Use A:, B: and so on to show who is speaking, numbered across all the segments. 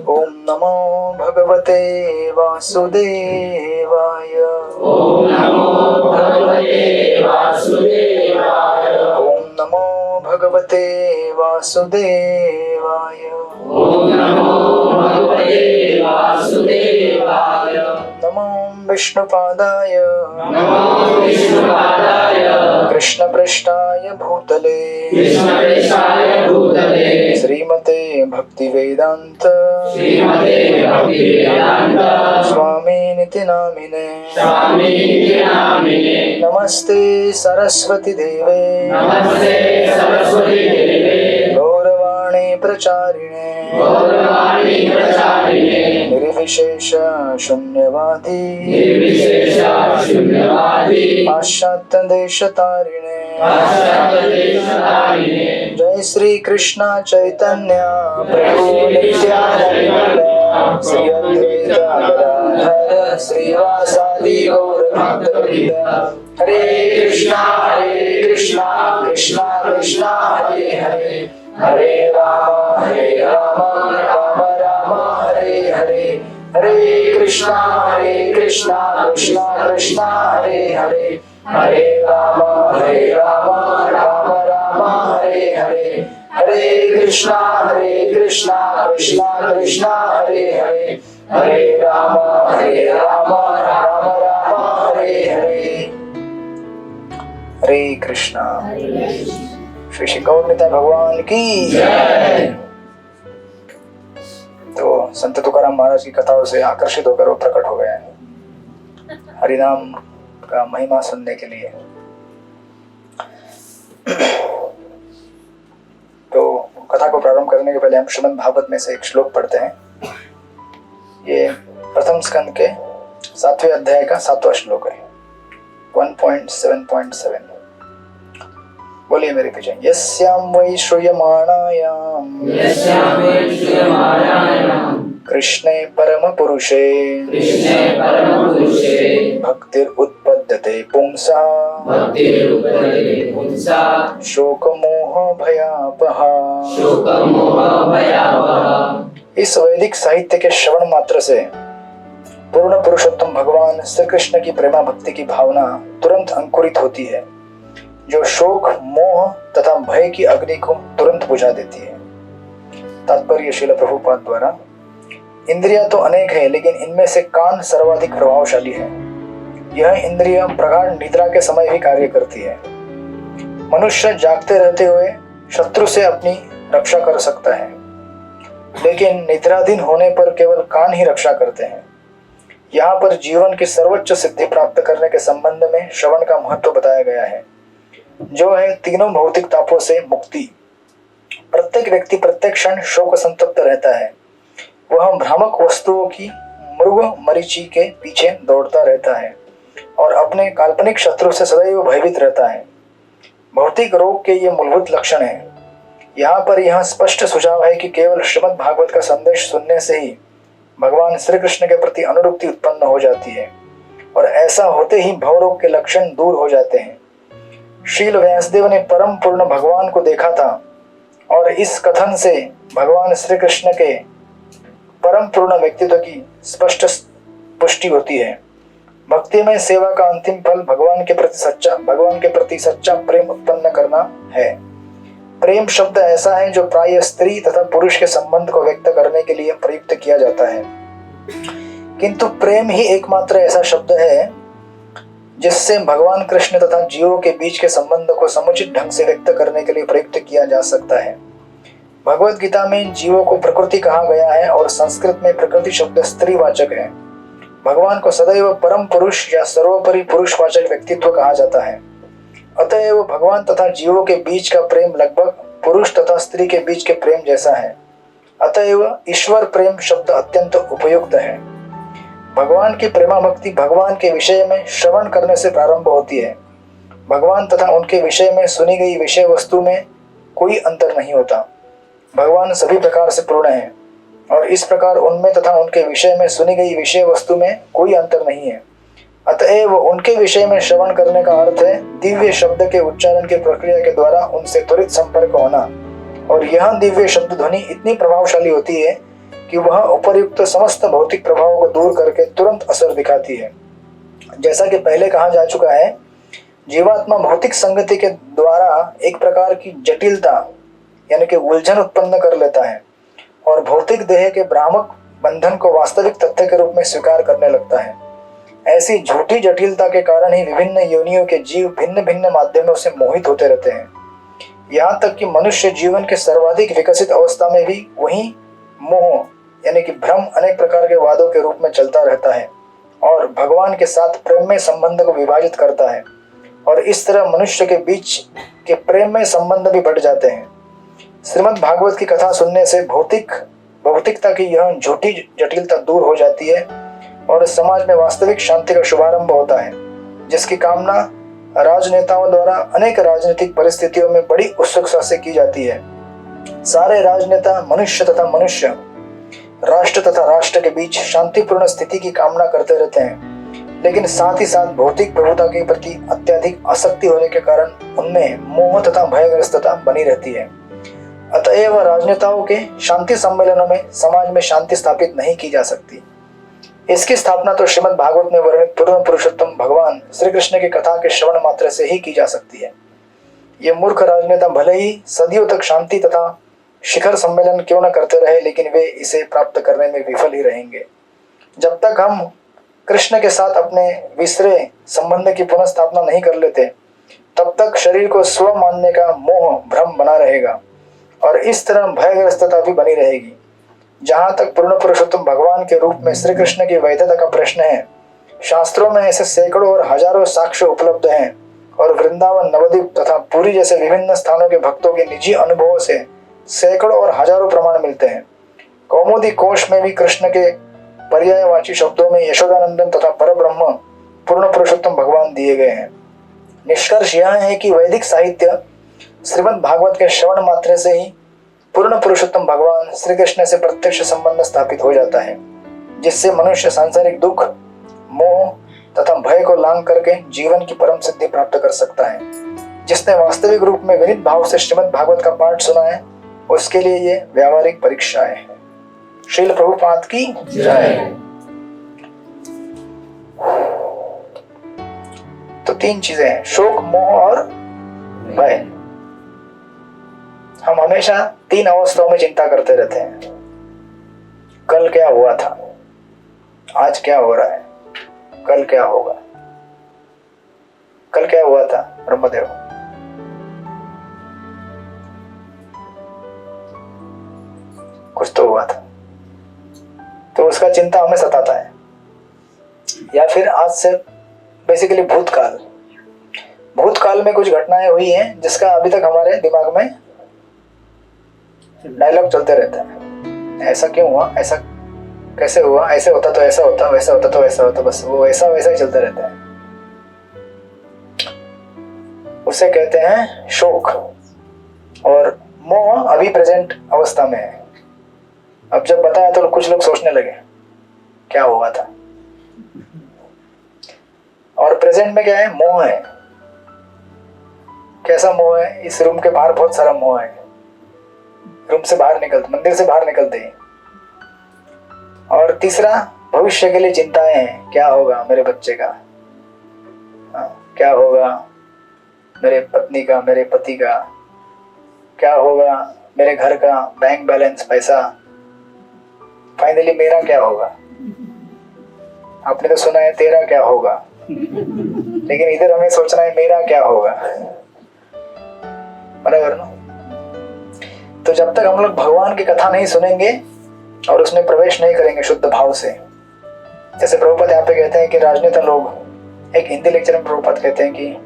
A: ओम नमो भगवते वासुदेवाय।
B: ओम नमो भगवते वासुदेवाय।
A: ओम नमो भगवते वासुदेवाय।
B: ओम नमो भगवते वासुदेवाय।
A: नमो विष्णुपादाय
B: नमो विष्णुपादाय
A: कृष्णपृष्ठाय भूतले
B: कृष्णपृष्ठाय भूतले
A: श्रीमते भक्तिवेदांत
B: श्रीमते भक्तिवेदांत
A: स्वामिनिति नामिने
B: स्वामिनिति नामिने।
A: नमस्ते सरस्वती देवे
B: नमस्ते सरस्वती देवे
A: गौरवाणी प्रचारिणे
B: गौरवाणी प्रचारिणे
A: निर्विशेष शून्यवादी
B: निर्विशेष शून्यवादी
A: पाश्चात्य देश तारिणे
B: पाश्चात्यदेशतारिणे।
A: जय श्री कृष्ण चैतन्य प्रभु नित्यानंद श्री अद्वैत गदाधर श्रीवासादि गौर भक्तवृंद। हरे कृष्णा कृष्णा कृष्णा हरे हरे हरे राम राम राम हरे हरे। हरे कृष्णा कृष्णा कृष्णा हरे हरे हरे राम राम राम हरे हरे। हरे कृष्णा कृष्णा कृष्णा हरे हरे हरे राम राम हरे हरे। हरे कृष्णा। श्री श्री गौरनिताई भगवान की जय। तो संत तुकाराम महाराज की कथाओं से आकर्षित होकर वो प्रकट हो गए हैं हरिनाम का महिमा सुनने के लिए। तो कथा को प्रारंभ करने के पहले हम श्रीमद् भागवत में से एक श्लोक पढ़ते हैं। ये प्रथम स्कंद के 7वें अध्याय का 7वां श्लोक है, 1.7.7। बोलिए मेरे पीछे। यस्यां वै श्रूयमाणायां कृष्णे परम पुरुषे भक्तिर् उत्पद्यते पुंसा शोक मोह भयापहा। इस वैदिक साहित्य के श्रवण मात्र से पूर्ण पुरुषोत्तम भगवान श्री कृष्ण की प्रेमा भक्ति की भावना तुरंत अंकुरित होती है, जो शोक मोह तथा भय की अग्नि को तुरंत बुझा देती है। तात्पर्य श्रील प्रभुपाद द्वारा। इंद्रियां तो अनेक है, लेकिन इनमें से कान सर्वाधिक प्रभावशाली है। यह इंद्रिय प्रगाढ़ निद्रा के समय भी कार्य करती है। मनुष्य जागते रहते हुए शत्रु से अपनी रक्षा कर सकता है, लेकिन निद्राधीन होने पर केवल कान ही रक्षा करते हैं। यहाँ पर जीवन की सर्वोच्च सिद्धि प्राप्त करने के संबंध में श्रवण का महत्व बताया गया है, जो है तीनों भौतिक तापों से मुक्ति। प्रत्येक व्यक्ति प्रत्येक क्षण शोक संतप्त रहता है। वह भ्रामक वस्तुओं की मृग मरीचि के पीछे दौड़ता रहता है और अपने काल्पनिक शत्रु से सदैव भयभीत रहता है। भौतिक रोग के ये मूलभूत लक्षण हैं। यहाँ पर यह स्पष्ट सुझाव है कि केवल श्रीमद् भागवत का संदेश सुनने से ही भगवान श्री कृष्ण के प्रति अनुरक्ति उत्पन्न हो जाती है, और ऐसा होते ही भवरोग के लक्षण दूर हो जाते हैं। श्रील व्यासदेव ने परम पूर्ण भगवान को देखा था, और इस कथन से भगवान श्री कृष्ण के परम पूर्ण व्यक्तित्व की स्पष्ट पुष्टि होती है। भक्ति में सेवा का अंतिम फल भगवान के प्रति सच्चा प्रेम उत्पन्न करना है। प्रेम शब्द ऐसा है जो प्रायः स्त्री तथा पुरुष के संबंध को व्यक्त करने के लिए प्रयुक्त किया जाता है, किंतु प्रेम ही एकमात्र ऐसा शब्द है जिससे भगवान कृष्ण तथा जीवों के बीच के संबंध को समुचित ढंग से व्यक्त करने के लिए प्रयुक्त किया जा सकता है। भगवत गीता में जीवों को प्रकृति कहा गया है, और संस्कृत में प्रकृति शब्द स्त्रीवाचक है। भगवान को सदैव परम पुरुष या सर्वोपरि पुरुषवाचक व्यक्तित्व कहा जाता है। अतएव भगवान तथा जीवों के बीच का प्रेम लगभग पुरुष तथा स्त्री के बीच के प्रेम जैसा है। अतएव ईश्वर प्रेम शब्द अत्यंत उपयुक्त है। भगवान की प्रेमा भक्ति भगवान के विषय में श्रवण करने से प्रारंभ होती है। भगवान तथा उनके विषय में सुनी गई विषय वस्तु में कोई अंतर नहीं होता। भगवान सभी प्रकार से पूर्ण है, और इस प्रकार उनमें तथा उनके विषय में सुनी गई विषय वस्तु में कोई अंतर नहीं है। अतएव उनके विषय में श्रवण करने का अर्थ है दिव्य शब्द के उच्चारण की प्रक्रिया के द्वारा उनसे त्वरित संपर्क होना और यह दिव्य शब्द ध्वनि इतनी प्रभावशाली होती है कि वह उपर्युक्त समस्त भौतिक प्रभावों को दूर करके तुरंत असर दिखाती है। जैसा कि पहले कहा जा चुका है, जीवात्मा भौतिक संगति के द्वारा एक प्रकार की जटिलता यानी कि उलझन उत्पन्न कर लेता है और भौतिक देह के भ्रामक बंधन को वास्तविक तथ्य के रूप में स्वीकार करने लगता है। ऐसी झूठी जटिलता के कारण ही विभिन्न योनियों के जीव भिन्न भिन्न माध्यमों से मोहित होते रहते हैं। यहाँ तक कि मनुष्य जीवन के सर्वाधिक विकसित अवस्था में भी वही मोह यानी कि भ्रम अनेक प्रकार के वादों के रूप में चलता रहता है और भगवान के साथ प्रेम में संबंध को विभाजित करता है और इस तरह मनुष्य के बीच के प्रेम में संबंध भी बढ़ जाते हैं। श्रीमद् भागवत की कथा सुनने से भौतिकता की यह झूठी जटिलता दूर हो जाती है और समाज में वास्तविक शांति का शुभारंभ होता है, जिसकी कामना राजनेताओं द्वारा अनेक राजनीतिक परिस्थितियों में बड़ी उत्सुकता से की जाती है। सारे राजनेता मनुष्य तथा मनुष्य, राष्ट्र तथा राष्ट्र के बीच शांतिपूर्ण स्थिति की कामना करते रहते हैं, लेकिन साथ ही साथ भौतिक प्रभुता के प्रति अत्यधिक आसक्ति होने के कारण उनमें मोह तथा भयग्रस्तता बनी रहती है। अतएव राजनेताओं के शांति सम्मेलनों में समाज में शांति स्थापित नहीं की जा सकती। इसकी स्थापना तो श्रीमद् भागवत में वर्णित पूर्ण पुरुषोत्तम भगवान श्री कृष्ण की कथा के श्रवण मात्र से ही की जा सकती है। ये मूर्ख राजनेता भले ही सदियों तक शांति तथा शिखर सम्मेलन क्यों न करते रहे, लेकिन वे इसे प्राप्त करने में विफल ही रहेंगे। जब तक हम कृष्ण के साथ अपने विसरे संबंध की पुनः स्थापना नहीं कर लेते, तब तक शरीर को स्व मानने का मोह भ्रम बना रहेगा और इस तरह भयग्रस्तता भी बनी रहेगी। जहां तक पूर्ण पुरुषोत्तम भगवान के रूप में श्री कृष्ण की वैधता का प्रश्न है, शास्त्रों में ऐसे सैकड़ों और हजारों साक्ष्य उपलब्ध हैं और वृंदावन, नवद्वीप तथा पुरी जैसे विभिन्न स्थानों के भक्तों के निजी अनुभवों से सैकड़ों और हजारों प्रमाण मिलते हैं। कौमुदी कोश में भी कृष्ण के पर्यायवाची शब्दों में यशोदानंदन तथा परब्रह्म पूर्ण पुरुषोत्तम भगवान दिए गए हैं। निष्कर्ष यह है कि वैदिक साहित्य श्रीमद् भागवत के श्रवण मात्र से ही पूर्ण पुरुषोत्तम भगवान श्री कृष्ण से प्रत्यक्ष संबंध स्थापित हो जाता है, जिससे मनुष्य सांसारिक दुख, मोह तथा भय को लांघ करके जीवन की परम सिद्धि प्राप्त कर सकता है। जिसने वास्तविक रूप में विनीत भाव से श्रीमद् भागवत का पाठ सुना है, उसके लिए ये व्यावहारिक परीक्षाएं हैं। श्रील प्रभुपाद की जय। तो 3 चीजें हैं, शोक, मोह और भय। हम हमेशा 3 अवस्थाओं में चिंता करते रहते हैं। कल क्या हुआ था, आज क्या हो रहा है, कल क्या होगा। कल क्या हुआ था ब्रह्मदेव, कुछ तो हुआ था, तो उसका चिंता हमें सताता है। या फिर आज से बेसिकली भूतकाल में कुछ घटनाएं हुई हैं जिसका अभी तक हमारे दिमाग में डायलॉग चलते रहता है। ऐसा क्यों हुआ, ऐसा कैसे हुआ, ऐसे होता तो ऐसा होता, वैसा होता तो वैसा होता, बस वो वैसा ही चलता रहता है। उसे कहते हैं शोक। और मोह अभी प्रेजेंट अवस्था में है। अब जब बताया तो कुछ लोग सोचने लगे क्या हुआ था। और प्रेजेंट में क्या है, मोह है। कैसा मोह है, इस रूम के बाहर बहुत सारा मोह है। रूम से बाहर निकलते, मंदिर से बाहर निकलते हैं। और तीसरा, भविष्य के लिए चिंताएं हैं, क्या होगा मेरे बच्चे का, क्या होगा मेरे पत्नी का, मेरे पति का, क्या होगा मेरे घर का बैंक बैलेंस, पैसा, फाइनली मेरा क्या होगा। आपने तो सुना है तेरा क्या होगा, लेकिन इधर हमें सोचना है मेरा क्या होगा, बराबर ना। तो जब तक हम लोग भगवान की कथा नहीं सुनेंगे और उसमें प्रवेश नहीं करेंगे शुद्ध भाव से, जैसे प्रभुपाद यहाँ पे कहते हैं कि राजनेता लोग, एक हिंदी लेक्चर में प्रभुपाद कहते हैं कि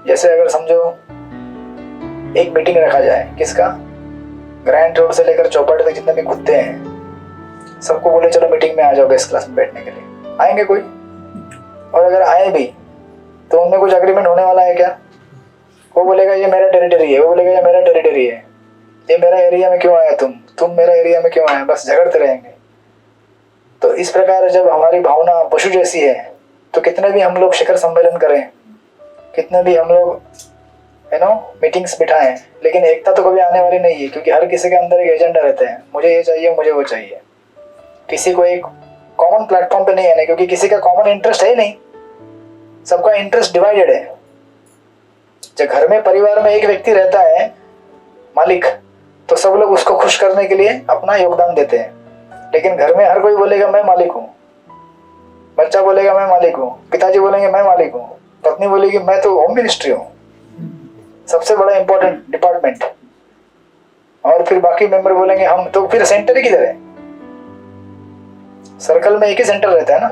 A: जैसे अगर समझो एक मीटिंग रखा जाए, किसका, ग्रैंड रोड से लेकर चौपाटी तक जितने भी कुत्ते हैं सबको बोले चलो मीटिंग में आ जाओगे इस क्लास में बैठने के लिए, आएंगे कोई? और अगर आए भी तो उनमें कुछ अग्रीमेंट होने वाला है क्या? वो बोलेगा ये मेरा टेरिटरी है, वो बोलेगा ये मेरा टेरिटरी है, ये मेरा एरिया में क्यों आया तुम मेरा एरिया में क्यों आए, बस झगड़ते रहेंगे। तो इस प्रकार जब हमारी भावना पशु जैसी है, तो कितने भी हम लोग शिखर सम्मेलन करें, कितने भी हम लोग मीटिंग्स बिठाएं, लेकिन एकता तो कभी आने वाली नहीं है, क्योंकि हर किसी के अंदर एक एजेंडा रहता है, मुझे ये चाहिए, मुझे वो चाहिए। किसी को एक कॉमन प्लेटफॉर्म पे नहीं आना, क्योंकि किसी का कॉमन इंटरेस्ट है ही नहीं, सबका इंटरेस्ट डिवाइडेड है। जब घर में परिवार में एक व्यक्ति रहता है मालिक, तो सब लोग उसको खुश करने के लिए अपना योगदान देते हैं। लेकिन घर में हर कोई बोलेगा मैं मालिक हूँ, बच्चा बोलेगा मैं मालिक हूँ, पिताजी बोलेंगे मैं मालिक हूँ, पत्नी बोलेगी मैं तो होम मिनिस्ट्री हूँ, सबसे बड़ा इंपॉर्टेंट डिपार्टमेंट, और फिर बाकी मेंबर बोलेंगे हम। तो फिर सेंटर ही किधर है? सर्कल में एक ही सेंटर रहता है ना,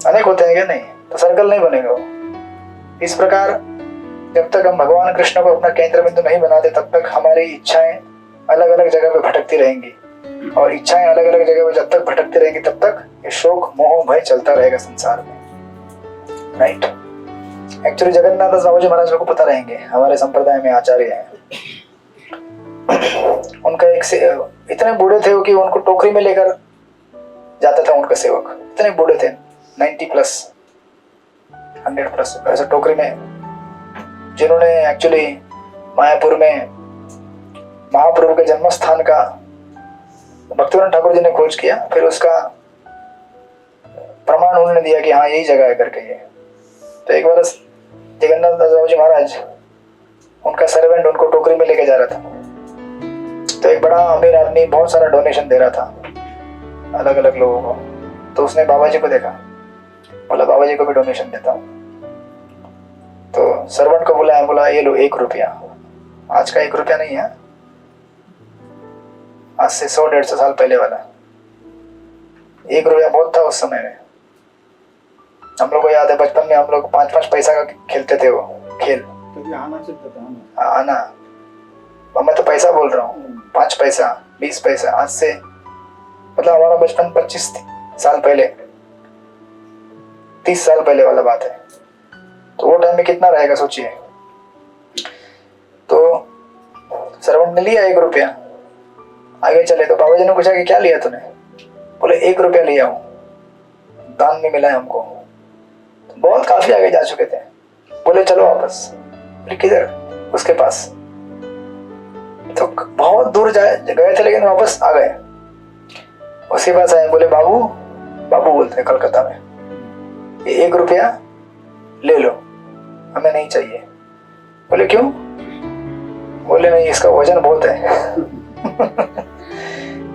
A: अनेक होते हैं क्या? नहीं, तो सर्कल नहीं बनेगा वो। इस प्रकार जब तक हम भगवान कृष्ण को अपना केंद्र बिंदु नहीं बनाते, तब तक हमारी इच्छाएं अलग अलग जगह पे भटकती रहेंगी, और इच्छाएं अलग अलग जगह पे जब तक भटकती रहेंगी, तब तक ये शोक मोह भय चलता रहेगा संसार में। राइट? एक्चुअली जगन्नाथ दास बाबू जी महाराज को पता रहेंगे, हमारे संप्रदाय में आचार्य हैं। उनका एक से इतने बूढ़े थे कि उनको टोकरी में लेकर जाता था उनका सेवक, इतने बूढ़े थे, 90 प्लस 100 प्लस, ऐसे टोकरी में, जिन्होंने एक्चुअली मायापुर में महाप्रभु के जन्म स्थान का भक्तिविनोद ठाकुर जी ने खोज किया, फिर उसका प्रमाण उन्होंने दिया कि हाँ यही जगह है करके ये। तो एक बार जगन्नाथ दास जी महाराज, उनका सर्वेंट उनको टोकरी में लेके जा रहा था, तो एक बड़ा अमीर आदमी बहुत सारा डोनेशन दे रहा था अलग अलग लोगों को। तो उसने बाबा जी को देखा, बोला बाबा जी को भी डोनेशन देता हूँ। तो सर्वेंट को बुलाया, बोला ये लो 1 रुपया। आज का 1 रुपया नहीं है, आज से 100-150 साल पहले वाला 1 रुपया बहुत था उस समय में। हम लोग को याद है बचपन में हम लोग 5-5 पैसा का खेलते थे, वो खेल आना, मैं तो पैसा बोल रहा हूँ, 5 पैसा 20 पैसा, आज से मतलब हमारा बचपन 25 साल पहले, 30 साल पहले वाला बात है। तो वो टाइम में कितना रहेगा सोचिए। तो सर्वेंट ने लिया 1 रुपया, आगे चले तो बाबा जी ने पूछा कि क्या लिया तूने? बोले 1 रुपया लिया हूँ, दान में मिला है हमको। तो बहुत काफी आगे जा चुके थे, बोले चलो वापस। बोले किधर? उसके पास। तो बहुत दूर गए थे, लेकिन वापस आ गए, उसके पास आए, बोले बाबू, बाबू बोलते हैं कलकत्ता में, ये 1 रुपया ले लो, हमें नहीं चाहिए। बोले क्यों? बोले नहीं, इसका वजन बहुत है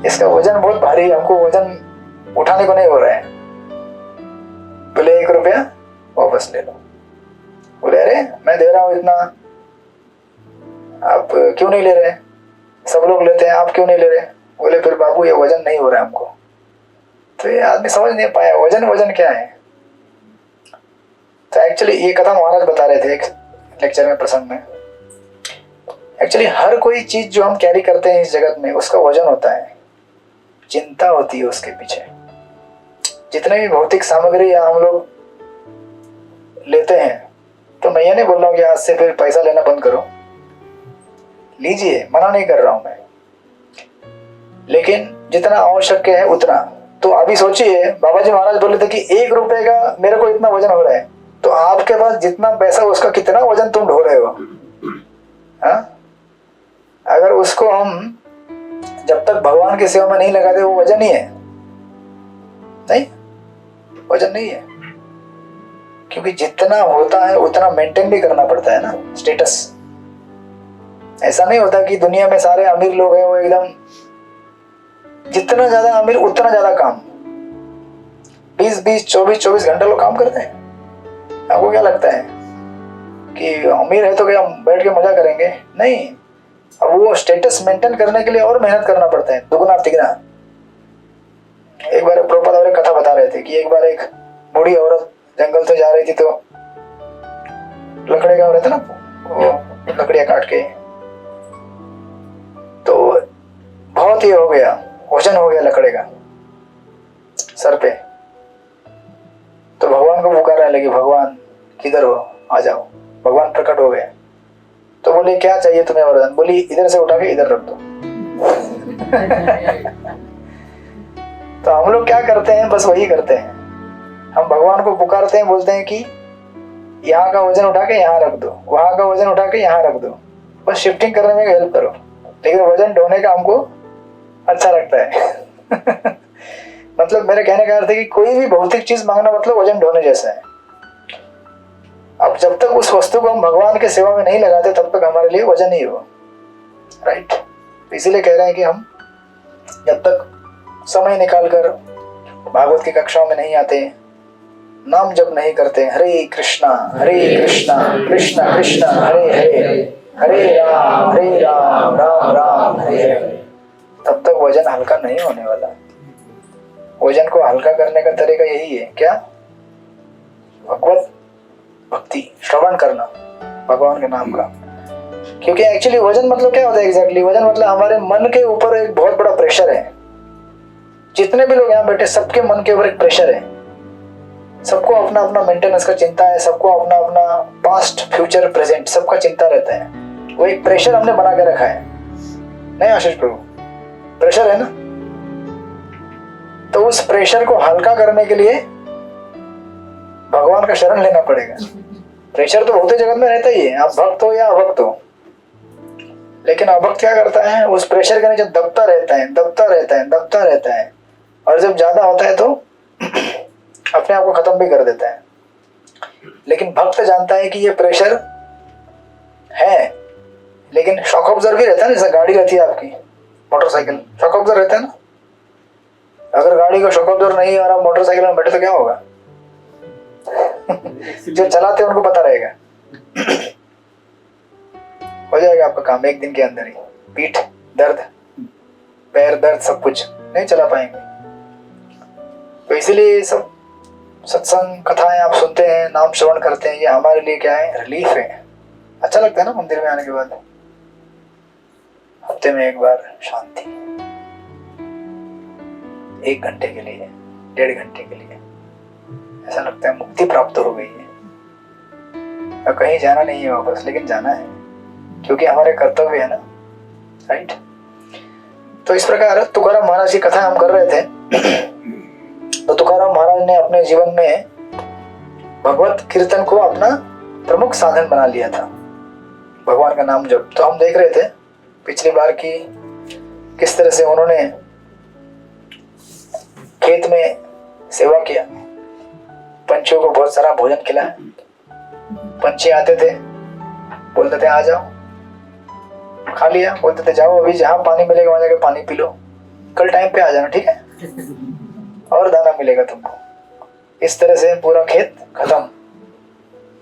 A: इसका वजन बहुत भारी है, हमको वजन उठाने को नहीं हो रहा है। बोले 1 रुपया वापस ले लो। बोले अरे मैं दे रहा हूं इतना, आप क्यों नहीं ले रहे? सब लोग लेते हैं, आप क्यों नहीं ले रहे? बोले फिर बाबू ये वजन नहीं हो रहा है हमको। तो ये आदमी समझ नहीं पाया वजन वजन क्या है। तो एक्चुअली ये कथा महाराज बता रहे थे एक लेक्चर में, प्रसंग में। एक्चुअली हर कोई चीज जो हम कैरी करते हैं इस जगत में, उसका वजन होता है, चिंता होती है उसके पीछे। जितने भी भौतिक सामग्री या हम लोग लेते हैं, तो मैं ये नहीं बोल रहा हूँ कि आज से फिर पैसा लेना बंद करो, लीजिए, मना नहीं कर रहा हूं मैं, लेकिन जितना आवश्यक है उतना। तो अभी सोचिए, बाबा जी महाराज बोले थे कि 1 रुपए का मेरे को इतना वजन हो रहा है, तो आपके पास जितना पैसा उसका कितना वजन तुम ढो रहे हो? हाँ? अगर उसको हम जब तक भगवान की सेवा में नहीं लगाते, वो वजन ही है नहीं, वजन नहीं है। क्योंकि जितना होता है उतना मेंटेन भी करना पड़ता है ना, स्टेटस। ऐसा नहीं होता कि दुनिया में सारे अमीर लोग हैं, वो एकदम जितना ज्यादा अमीर उतना ज्यादा काम, 20-20 24-24 घंटे लोग काम करते हैं। आपको क्या लगता है कि अमीर है तो क्या हम बैठ के मजा करेंगे? नहीं, अब वो स्टेटस मेंटेन करने के लिए और मेहनत करना पड़ता है, दुगना तिगना। एक बार प्रभुपाद और एक कथा बता रहे थे कि एक बार एक बूढ़ी औरत जंगल से जा रही थी, तो लकड़े का रहता ना, वो लकड़ियां काट के, तो बहुत ही हो गया, वजन हो गया लकड़े का सर पे। तो भगवान को पुकारने लगी, भगवान किधर हो, आ जाओ। भगवान प्रकट हो गए। तो बोले क्या चाहिए तुम्हें वरदान? बोली इधर से उठा के इधर रख दो तो हम लोग क्या करते हैं, बस वही करते हैं। हम भगवान को पुकारते हैं, बोलते हैं कि यहाँ का वजन उठा के यहाँ रख दो, वहां का वजन उठा के यहाँ रख दो, बस शिफ्टिंग करने में हेल्प करो, लेकिन वजन ढोने का हमको अच्छा लगता है। मतलब मेरे कहने का अर्थ है कि कोई भी भौतिक चीज मांगना मतलब वजन ढोने जैसा है। अब जब तक उस वस्तु को हम भगवान के सेवा में नहीं लगाते तब तक हमारे लिए वजन ही हो, राइट। इसीलिए कह रहे हैं कि हम जब तक समय निकालकर भागवत की कक्षाओं में नहीं आते, नाम जप नहीं करते, हरे कृष्णा कृष्णा कृष्णा हरे हरे, हरे राम राम राम हरे हरे, तब तक वजन हल्का नहीं होने वाला। वजन को हल्का करने का तरीका यही है, क्या? भगवत भक्ति, श्रवण करना भगवान के नाम का। क्योंकि एक्चुअली वजन मतलब क्या होता है एग्जैक्टली? वजन मतलब हमारे मन के ऊपर एक बहुत बड़ा प्रेशर है। जितने भी लोग यहाँ बैठे सबके मन के ऊपर एक प्रेशर है, सबको अपना अपना मेंटेनेंस का चिंता है, सबको अपना अपना पास्ट फ्यूचर प्रेजेंट सबका चिंता रहता है। वो एक प्रेशर हमने बना के रखा है, नहीं आशीष प्रभु? प्रेशर है ना? तो उस प्रेशर को हल्का करने के लिए भगवान का शरण लेना पड़ेगा। प्रेशर तो भौतिक जगत में रहता ही है, आप भक्त हो या अभक्त हो। लेकिन अभक्त क्या करता है? उस प्रेशर के नीचे दबता रहता है, दबता रहता है, दबता रहता है, और जब ज्यादा होता है तो अपने आप को खत्म भी कर देता है। लेकिन भक्त जानता है कि ये प्रेशर है, लेकिन शॉक ऑब्जर्व भी रहता है ना। जैसे गाड़ी रहती है आपकी, मोटरसाइकिल, शॉक ऑब्जर्व रहता है ना। अगर गाड़ी का शॉक ऑब्जर्व नहीं है और आप मोटरसाइकिल में बैठे तो क्या होगा? जो चलाते हैं उनको पता रहेगा। हो जाएगा आपका काम एक दिन के अंदर ही। पीठ दर्द, पैर दर्द, सब कुछ नहीं चला पाएंगे। तो इसीलिए सब सत्संग कथाएं आप सुनते हैं, नाम श्रवण करते हैं, ये हमारे लिए क्या है? रिलीफ है। अच्छा लगता है ना मंदिर में आने के बाद, हफ्ते में एक बार शांति, 1 घंटे के लिए, 1.5 घंटे के लिए, ऐसा लगता है मुक्ति प्राप्त हो गई है। और कहीं जाना नहीं है वापस, लेकिन जाना है क्योंकि हमारे कर्तव्य है ना, राइट। तो इस प्रकार तुकाराम महाराज की कथा हम कर रहे थे। तो तुकाराम महाराज ने अपने जीवन में भगवत कीर्तन को अपना प्रमुख साधन बना लिया था, भगवान का नाम जप। तो हम देख रहे थे पिछली बार की किस तरह से उन्होंने खेत में सेवा किया, पंछियों को बहुत सारा भोजन खिलाया। पंछी आते थे, बोलते थे आ जाओ, खा लिया, बोलते थे जाओ अभी जहां पानी मिलेगा वहां जाके पानी पी लो, कल टाइम पे आ जाना, ठीक है, और दाना मिलेगा तुमको। इस तरह से पूरा खेत खत्म।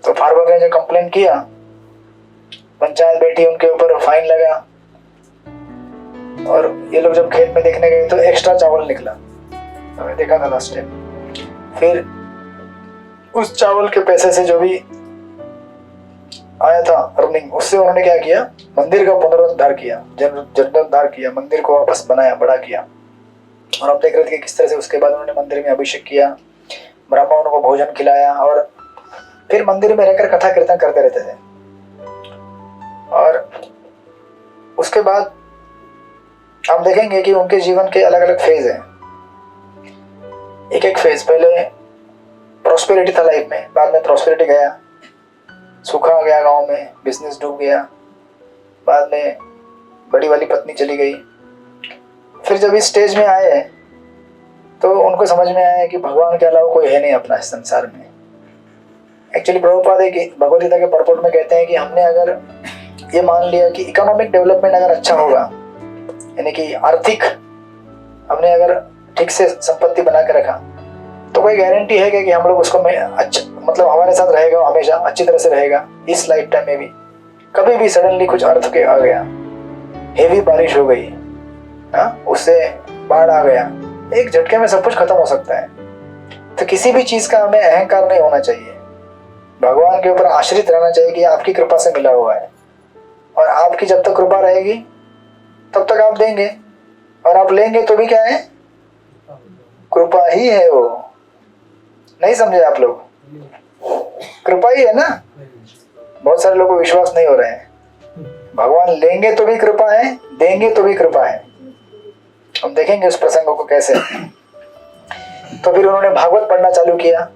A: तो फार्मर ने जो कंप्लेन किया, पंचायत बैठी, उनके ऊपर फाइन लगा, और ये लोग जब खेत में देखने गए तो एक्स्ट्रा चावल निकला, हमने देखा था लास्ट टाइम। फिर उस चावल के पैसे से जो भी आया था अर्निंग, उससे उन्होंने क्या किया? मंदिर का पुनरुद्धार किया, जीर्णोद्धार किया, मंदिर को वापस बनाया, बड़ा किया। और हम देख रहे थे कि किस तरह से उसके बाद उन्होंने मंदिर में अभिषेक किया, ब्राह्मणों को भोजन खिलाया, और फिर मंदिर में रहकर कथा कीर्तन करते रहते थे। और उसके बाद हम देखेंगे कि उनके जीवन के अलग अलग फेज हैं। एक एक फेज, पहले प्रॉस्पेरिटी था लाइफ में, बाद में प्रॉस्पेरिटी गया, सूखा आ गया गांव में, बिजनेस डूब गया, बाद में बड़ी वाली पत्नी चली गई। फिर जब इस स्टेज में आए तो उनको समझ में आया कि भगवान के अलावा कोई है नहीं अपना इस संसार में। एक्चुअली प्रभुपाद भगवद गीता के परपोर्ट में कहते हैं कि हमने अगर ये मान लिया कि इकोनॉमिक डेवलपमेंट अगर अच्छा होगा, यानी कि आर्थिक हमने अगर ठीक से संपत्ति बना के रखा, तो कोई गारंटी है कि हम लोग उसको अच्छा, मतलब हमारे साथ रहेगा, हमेशा अच्छी तरह से रहेगा इस लाइफ टाइम में भी। कभी भी सडनली कुछ अर्थ के आ गया, हेवी बारिश हो गई, उससे बाढ़ आ गया, एक झटके में सब कुछ खत्म हो सकता है। तो किसी भी चीज का हमें अहंकार नहीं होना चाहिए, भगवान के ऊपर आश्रित रहना चाहिए कि आपकी कृपा से मिला हुआ है, और आपकी जब तक कृपा रहेगी तब तक आप देंगे, और आप लेंगे तो भी क्या है? कृपा ही है वो। नहीं समझे आप लोग? कृपा ही है ना। बहुत सारे लोगों को विश्वास नहीं हो रहे हैं। भगवान लेंगे तो भी कृपा है, देंगे तो भी कृपा है। हम देखेंगे उस प्रसंग को कैसे। तो फिर उन्होंने भागवत पढ़ना चालू किया,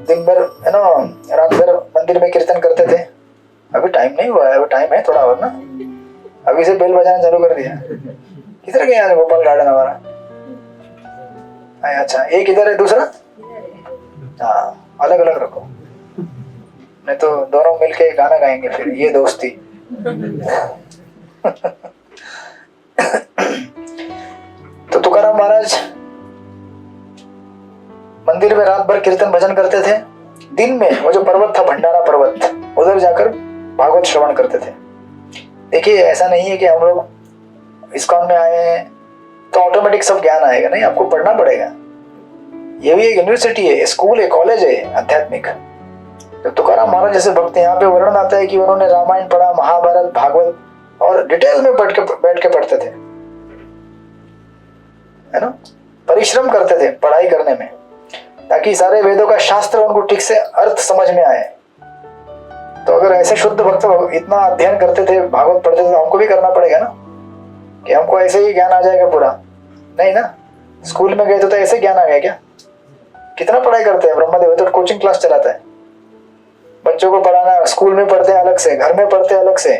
A: दिन भर है ना, रात भर मंदिर में कीर्तन करते थे। अभी टाइम नहीं हुआ है, अभी टाइम है थोड़ा और ना, अभी से बेल बजाना चालू कर दिया। किधर गया है गोपाल गार्डन हमारा? अच्छा, एक इधर है, दूसरा हाँ, अलग अलग रखो, नहीं तो दोनों मिलके गाना गाएंगे फिर, ये दोस्ती। तो तुकाराम महाराज मंदिर में रात भर कीर्तन भजन करते थे। दिन में वो जो पर्वत था, भंडारा पर्वत, उधर जाकर भागवत श्रवण करते थे। देखिए, ऐसा नहीं है कि हम लोग इस्कॉन में आए हैं तो ऑटोमेटिक सब ज्ञान आएगा, नहीं, आपको पढ़ना पड़ेगा। ये भी एक यूनिवर्सिटी है, स्कूल है, कॉलेज है आध्यात्मिक। तो तुकाराम महाराज जैसे भक्त, यहाँ पे वर्णन आता है कि उन्होंने रामायण पढ़ा, महाभारत, भागवत, और डिटेल में बैठ के पढ़ते थे, है ना, परिश्रम करते थे पढ़ाई करने में, ताकि सारे वेदों का शास्त्र उनको ठीक से अर्थ समझ में आए। तो अगर ऐसे शुद्ध भक्त इतना अध्ययन करते थे, भागवत पढ़ते थे, तो हमको भी करना पड़ेगा ना, कि हमको ऐसे ही ज्ञान आ जाएगा पूरा? नहीं ना, स्कूल में गए तो ऐसे ज्ञान आ गया क्या? कितना पढ़ाई करते हैं। ब्रह्मदेव तो कोचिंग क्लास चलाता है, बच्चों को पढ़ाना, स्कूल में पढ़ते हैं अलग से, घर में पढ़ते हैं अलग से,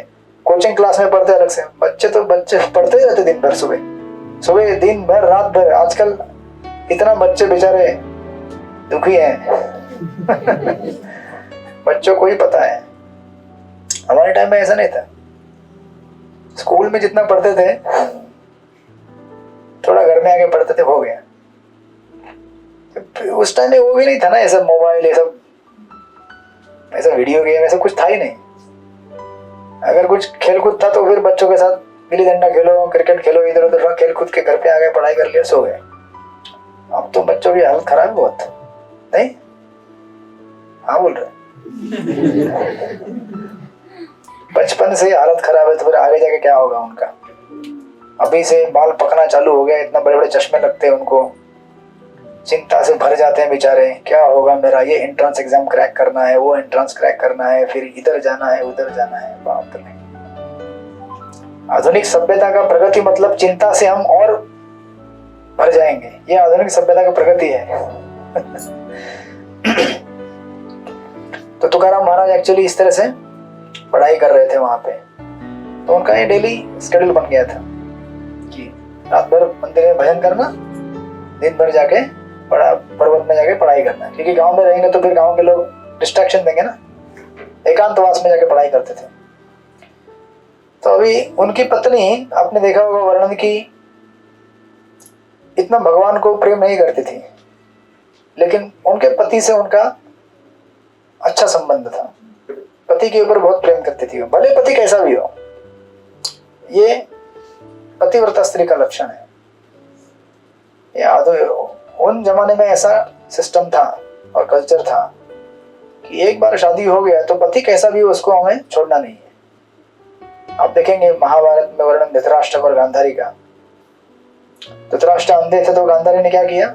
A: कोचिंग क्लास में पढ़ते हैं अलग से। बच्चे पढ़ते ही रहते दिन भर, सुबह दिन भर, रात भर। आजकल इतना बच्चे बेचारे दुखी हैं। बच्चों को ही पता है, हमारे टाइम में ऐसा नहीं था। स्कूल में जितना पढ़ते थे, थोड़ा घर में आके पढ़ते थे, हो गया। उस टाइम में वो भी नहीं था ना, ये सब मोबाइल, ये सब ऐसा वीडियो गेम, ऐसा कुछ था ही नहीं। अगर कुछ खेल कूद था तो फिर बच्चों के साथ गिल्ली डंडा खेलो, क्रिकेट खेलो, इधर उधर खेल कूद के घर पे आ गए, पढ़ाई कर लिया, सो गए। अब तो बच्चों की हालत खराब बहुत, नहीं? हाँ बोल रहे। बचपन से हालत खराब है तो फिर आगे जाके क्या होगा उनका? अभी से बाल पकना चालू हो गया, इतना बड़े बड़े चश्मे लगते हैं उनको, चिंता से भर जाते हैं बेचारे, क्या होगा मेरा, ये एंट्रेंस एग्जाम क्रैक करना है, वो एंट्रेंस क्रैक करना है, फिर इधर जाना है, उधर जाना है। बाप रे, आधुनिक सभ्यता का प्रगति मतलब चिंता से हम और भर जाएंगे, ये आधुनिक सभ्यता का प्रगति है। तो तुकाराम महाराज एक्चुअली इस तरह से पढ़ाई कर रहे थे वहां पे। तो उनका ये डेली शेड्यूल बन गया था कि रात भर मंदिर में भजन करना, दिन भर जाके पर्वत में जाके पढ़ाई करना। क्योंकि गांव में रहेंगे तो फिर गांव के लोग डिस्ट्रैक्शन देंगे ना, एकांतवास में जाके पढ़ाई करते थे। तो अभी उनकी पत्नी, आपने देखा होगा वर्णन की, इतना भगवान को प्रेम नहीं करती थी, लेकिन उनके पति से उनका अच्छा संबंध था। पति के ऊपर बहुत प्रेम करती थी, भले पति कैसा भी हो। ये पतिव्रता स्त्री का लक्षण है। उन जमाने में ऐसा सिस्टम था और कल्चर था कि एक बार शादी हो गया तो पति कैसा भी हो, उसको हमें छोड़ना नहीं है। आप देखेंगे महाभारत में वर्णन धृतराष्ट्र और गांधारी का। धृतराष्ट्र अंधे थे तो गांधारी ने क्या किया,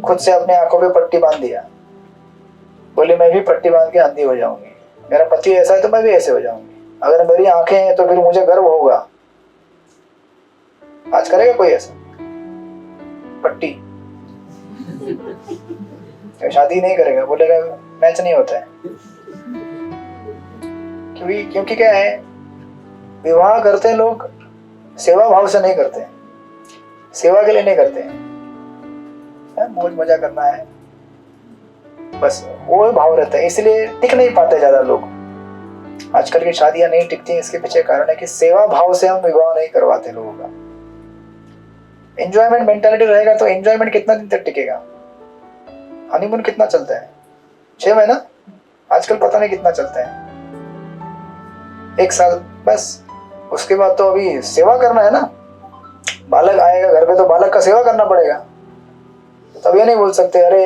A: खुद से अपने आंखों पे पट्टी बांध दिया, बोली मैं भी पट्टी बांध के अंधी हो जाऊंगी, मेरा पति ऐसा है तो मैं भी ऐसे हो जाऊंगी, अगर मेरी आंखें हैं तो फिर मुझे गर्व होगा। आज करेगा कोई ऐसा? पट्टी शादी नहीं करेगा, बोलेगा मैच नहीं होता है। क्योंकि क्या है, विवाह करते हैं लोग सेवा भाव से नहीं करते, सेवा के लिए नहीं करते, मौज मजा करना है बस, वो भाव रहता है। इसलिए टिक नहीं पाते ज्यादा लोग। आजकल की शादियां नहीं टिकती, इसके पीछे कारण है कि सेवा भाव से हम विवाह नहीं करवाते लोगों का। एंजॉयमेंट मेंटालिटी रहेगा तो एंजॉयमेंट कितना दिन तक टिकेगा? हनीमून कितना चलता है? 6 महीना, आजकल पता नहीं कितना चलता है, 1 साल बस। उसके बाद तो अभी सेवा करना है ना, बालक आएगा घर पे तो बालक का सेवा करना पड़ेगा। तब ये नहीं बोल सकते अरे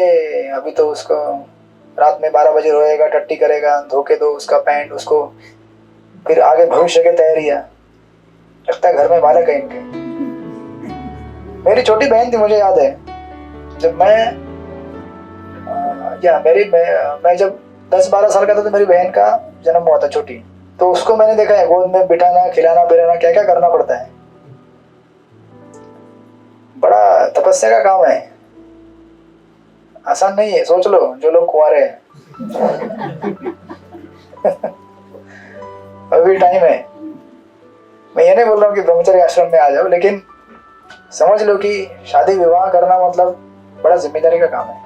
A: अभी तो उसको रात में 12 बजे रोएगा, टट्टी करेगा, धोके दो उसका पैंट उसको, फिर आगे भविष्य की तैयारियां। लगता है घर में बालक है इनके। मेरी छोटी बहन थी, मुझे याद है जब मैं जब 10-12 साल का था तो मेरी बहन का जन्म हुआ था छोटी। तो उसको मैंने देखा है गोद में बिठाना, खिलाना पिलाना, क्या क्या करना पड़ता है। बड़ा तपस्या का काम है। आसान नहीं है, सोच लो जो लोग कुंवारे हैं। अभी टाइम है। मैं ये नहीं बोल रहा हूँ कि ब्रह्मचर्य आश्रम में आ जाओ, लेकिन समझ लो कि शादी विवाह करना मतलब बड़ा जिम्मेदारी का काम है।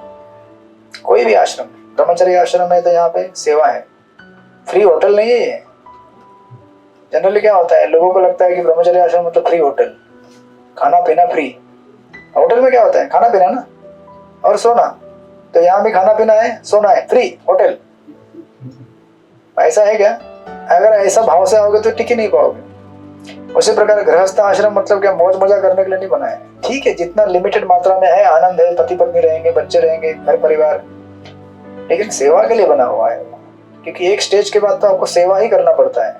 A: कोई भी आश्रम, ब्रह्मचर्य आश्रम है तो यहाँ पे सेवा है, फ्री होटल नहीं है ये। जनरली क्या होता है, लोगों को लगता है कि ब्रह्मचर्य आश्रम मतलब फ्री होटल, खाना पीना फ्री। होटल में क्या होता है, खाना पीना ना और सोना। तो यहाँ भी खाना पीना है, सोना है, फ्री होटल। ऐसा है क्या? अगर ऐसा भाव से आओगे तो टिक ही नहीं पाओगे। उसी प्रकार गृहस्थ आश्रम मतलब क्या मौज मजा करने के लिए नहीं बना है। ठीक है, जितना लिमिटेड मात्रा में है, आनंद है, पति पत्नी रहेंगे, बच्चे रहेंगे, घर परिवार, लेकिन सेवा के लिए बना हुआ है। क्योंकि एक स्टेज के बाद तो आपको सेवा ही करना पड़ता है।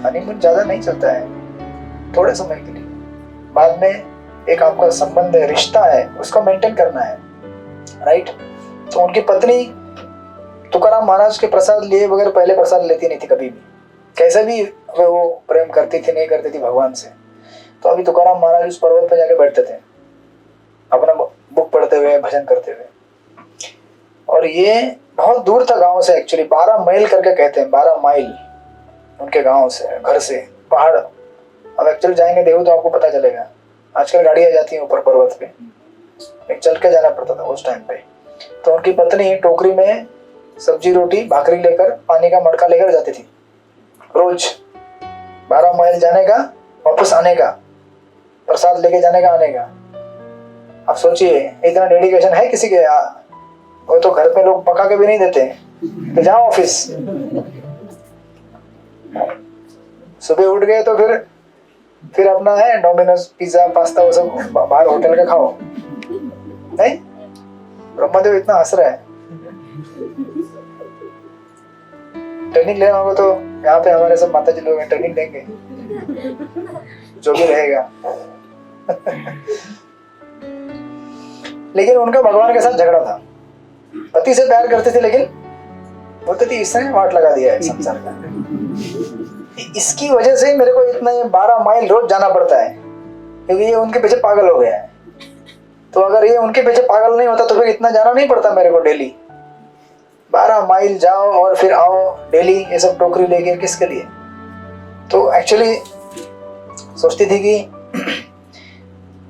A: हनीमून ज्यादा नहीं चलता है, थोड़े समय के लिए। बाद में एक आपका संबंध है, रिश्ता है, उसको मेंटेन करना है, राइट। तो उनकी पत्नी तुकाराम महाराज के प्रसाद लिए बगैर पहले प्रसाद लेती नहीं थी कभी भी, कैसे भी वो प्रेम करती थी नहीं करती थी भगवान से। तो अभी तुकाराम महाराज उस पर्वत पे जाके बैठते थे अपना बुक पढ़ते हुए, भजन करते हुए। और ये बहुत दूर था गांव से, एक्चुअली 12 माइल करके कहते हैं, 12 माइल उनके गांव से, घर से, पहाड़। अब एक्चुअली जाएंगे देव तो आपको पता चलेगा। आजकल गाड़ियां जाती हैं ऊपर पर्वत पे, एक चल के जाना पड़ता था उस टाइम पे। तो उनकी पत्नी टोकरी में सब्जी रोटी भाकरी लेकर, पानी का मटका लेकर जाती थी रोज। 12 माइल जाने का, वापस आने का, प्रसाद लेके जाने का, आने का। अब सोचिए इतना डेडिकेशन है किसी के? वो तो घर पे लोग पका के भी नहीं देते, तो जाओ ऑफिस। सुबह उठ गए तो फिर अपना है डोमिनोज, पिज्जा, पास्ता, वो सब बाहर होटल का खाओ। नहीं, ब्रह्मदेव इतना हंस रहा है। ट्रेनिंग लेना होगा तो यहाँ पे हमारे सब माता जी लोग हैं, ट्रेनिंग देंगे जो भी रहेगा। लेकिन उनका भगवान के साथ झगड़ा था। पति से प्यार करती थी, लेकिन बोलती थी इसने वाट लगा दिया है संसार का, इसकी वजह से मेरे को इतना 12 माइल रोज जाना पड़ता है, क्योंकि ये उनके पीछे पागल हो गया है। तो अगर ये उनके पीछे पागल नहीं होता तो फिर इतना जाना नहीं पड़ता मेरे को डेली। 12 माइल जाओ और फिर आओ डेली, ये सब टोकरी लेके किसके लिए? तो एक्चुअली सोचती थी कि